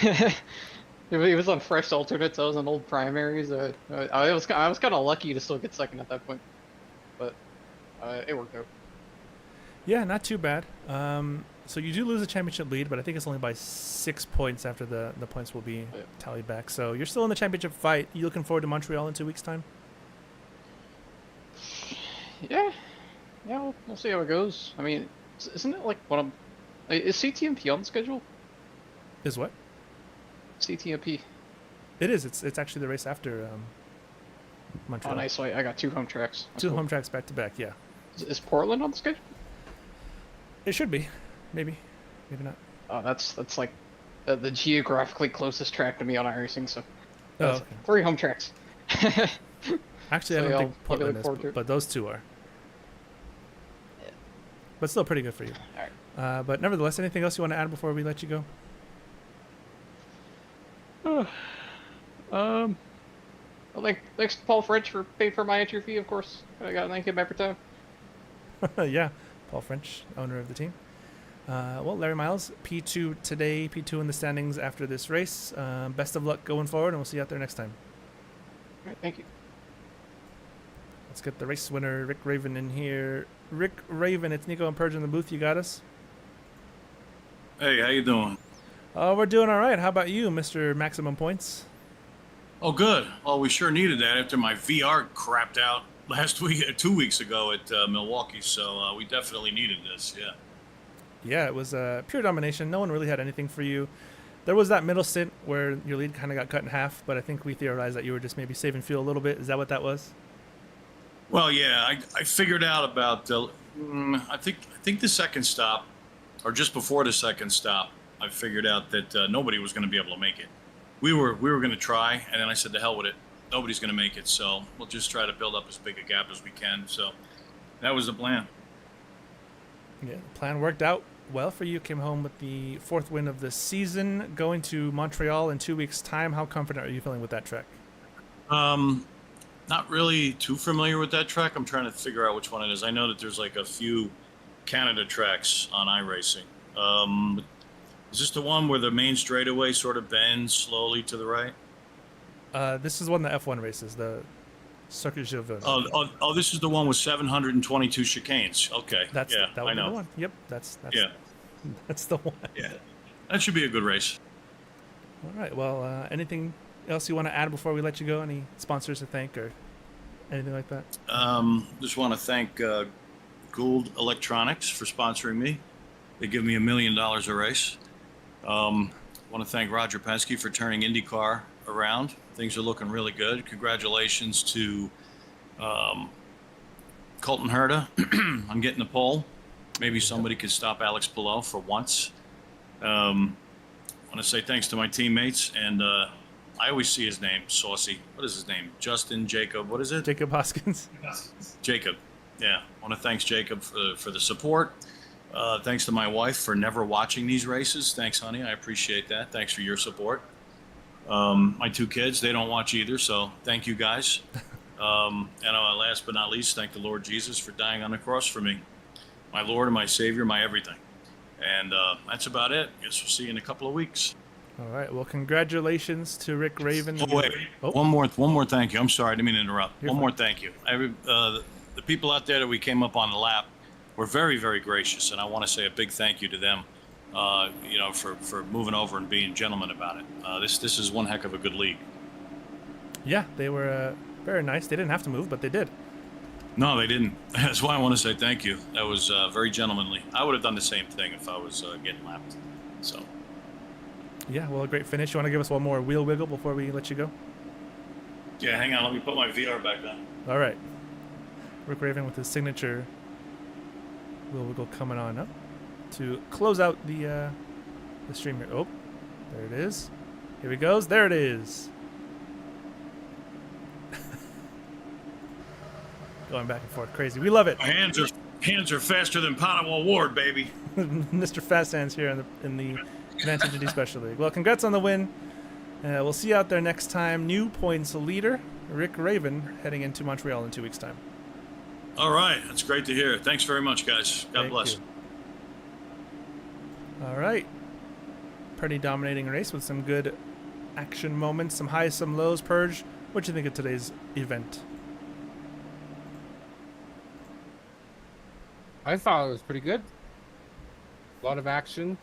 He was on fresh alternates. I was on old primaries. I was kind of lucky to still get 2nd at that point, but it worked out. Yeah, not too bad. So you do lose the championship lead, but I think it's only by 6 points after the points will be tallied back. So you're still in the championship fight. You looking forward to Montreal in 2 weeks' time? Yeah, we'll see how it goes. I mean, isn't it like is CTMP on the schedule? Is what? CTMP. It is. It's actually the race after Oh, Montreal. nice. So I got 2 home tracks. That's Two cool. home tracks back to back. Yeah, Is Portland on the schedule? it should be. Maybe not. Oh, that's like the geographically closest track to me on iRacing. So Oh, that's okay. 3 home tracks. Actually, I So don't y'all think probably Portland look is, forward to it. but those two are. Yeah. But still pretty good for you. All right. But nevertheless, anything else you want to add before we let you go? Well, thanks to Paul French for paying for my entry fee, of course. I got 9K back per time. Yeah, Paul French, owner of the team. Well, Larry Miles, P2 today, P2 in the standings after this race. Best of luck going forward, and we'll see you out there next time. All right, thank you. Let's get the race winner, Rick Raven, in here. Rick Raven, it's Nico and Purge in the booth. You got us? Hey, how you doing? Oh, we're doing all right. How about you, Mr. Maximum Points? Oh, good. Well, we sure needed that after my VR crapped out last week, 2 weeks ago at Milwaukee. So we definitely needed this. Yeah. Yeah, it was pure domination. No one really had anything for you. There was that middle stint where your lead kind of got cut in half, but I think we theorized that you were just maybe saving fuel a little bit. Is that what that was? Well, yeah, I figured out about I think the second stop, or just before the second stop, I figured out that nobody was going to be able to make it. We were going to try, and then I said, to hell with it. Nobody's going to make it, so we'll just try to build up as big a gap as we can. So that was the plan. Yeah, the plan worked out well for you. Came home with the 4th win of the season. Going to Montreal in 2 weeks' time. How confident are you feeling with that track? Not really too familiar with that track. I'm trying to figure out which one it is. I know that there's like a few Canada tracks on iRacing. Is this the one where the main straightaway sort of bends slowly to the right? This is one of the F1 races, the Circuit Gilles. Oh, this is the one with 722 chicanes. Okay. That's yeah, that would I be know. the one. Yep, that's Yeah, that's the one. yeah. That should be a good race. All right. Well, anything else you want to add before we let you go? Any sponsors to thank or anything like that? Just want to thank Gould Electronics for sponsoring me. They give me $1 million a race. Want to thank Roger Penske for turning IndyCar around. Things are looking really good. Congratulations to Colton Herta on getting the pole. Maybe somebody could stop Alex Palou for once. Want to say thanks to my teammates, and I always see his name, Saucy. What is his name? Justin, Jacob, what is it? Jacob Hoskins. Jacob. Yeah. Want to thanks Jacob for the support. Thanks to my wife for never watching these races. Thanks, honey. I appreciate that. Thanks for your support. My 2 kids, they don't watch either, so thank you guys. And last but not least, thank the Lord Jesus for dying on the cross for me. My Lord and my Savior, my everything. And that's about it. Guess we'll see you in a couple of weeks. All right. Well, congratulations to Rick Raven. Oh, wait. Oh. One more thank you. I'm sorry. I didn't mean to interrupt. You're One fine. more thank you. The people out there that we came up on the lap were very, very gracious, and I want to say a big thank you to them, for moving over and being gentlemen about it. This is one heck of a good league. Yeah, they were very nice. They didn't have to move, but they did. No, they didn't. That's why I want to say thank you. That was very gentlemanly. I would have done the same thing if I was getting lapped. So. Yeah, well, a great finish. You want to give us one more wheel wiggle before we let you go? Yeah, hang on. Let me put my VR back on. All right. Rick Raven with his signature wheel wiggle coming on up to close out the stream here. Oh, there it is. Here he goes. There it is. Going back and forth, crazy. We love it. My hands are faster than Panama Ward, baby. Mr. Fast Hands here in the Vantage Indy Special League. Well, congrats on the win. We'll see you out there next time. New points leader, Rick Raven, heading into Montreal in 2 weeks' time. All right. That's great to hear. Thanks very much, guys. God Thank bless. you. All right. Pretty dominating race with some good action moments, some highs, some lows. Purge, what'd you think of today's event? I thought it was pretty good. A lot of action.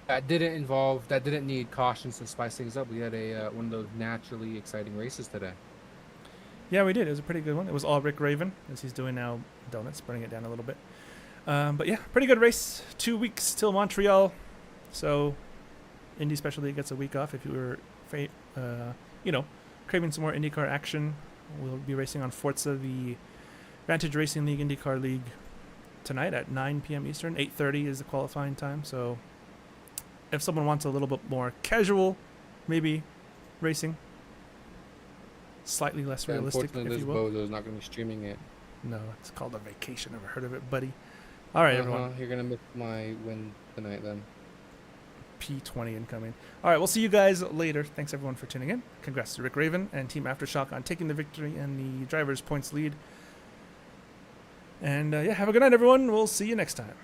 That didn't need cautions to spice things up. We had one of those naturally exciting races today. Yeah, we did. It was a pretty good one. It was all Rick Raven, as he's doing now donuts, bringing it down a little bit. But yeah, pretty good race. 2 weeks till Montreal. So Indy Special League gets a week off. If you were, craving some more IndyCar action, we'll be racing on Forza, the Vantage Racing League IndyCar League tonight at 9 p.m. Eastern. 8:30 is the qualifying time. So if someone wants a little bit more casual, maybe racing, slightly less realistic, Unfortunately, if this you will. Bozo's not going to be streaming it. No, it's called a vacation. Never heard of it, buddy. All right, everyone. You're going to miss my win tonight then. P20 incoming. All right, we'll see you guys later. Thanks everyone for tuning in. Congrats to Rick Raven and Team Aftershock on taking the victory and the drivers' points lead. And have a good night, everyone. We'll see you next time.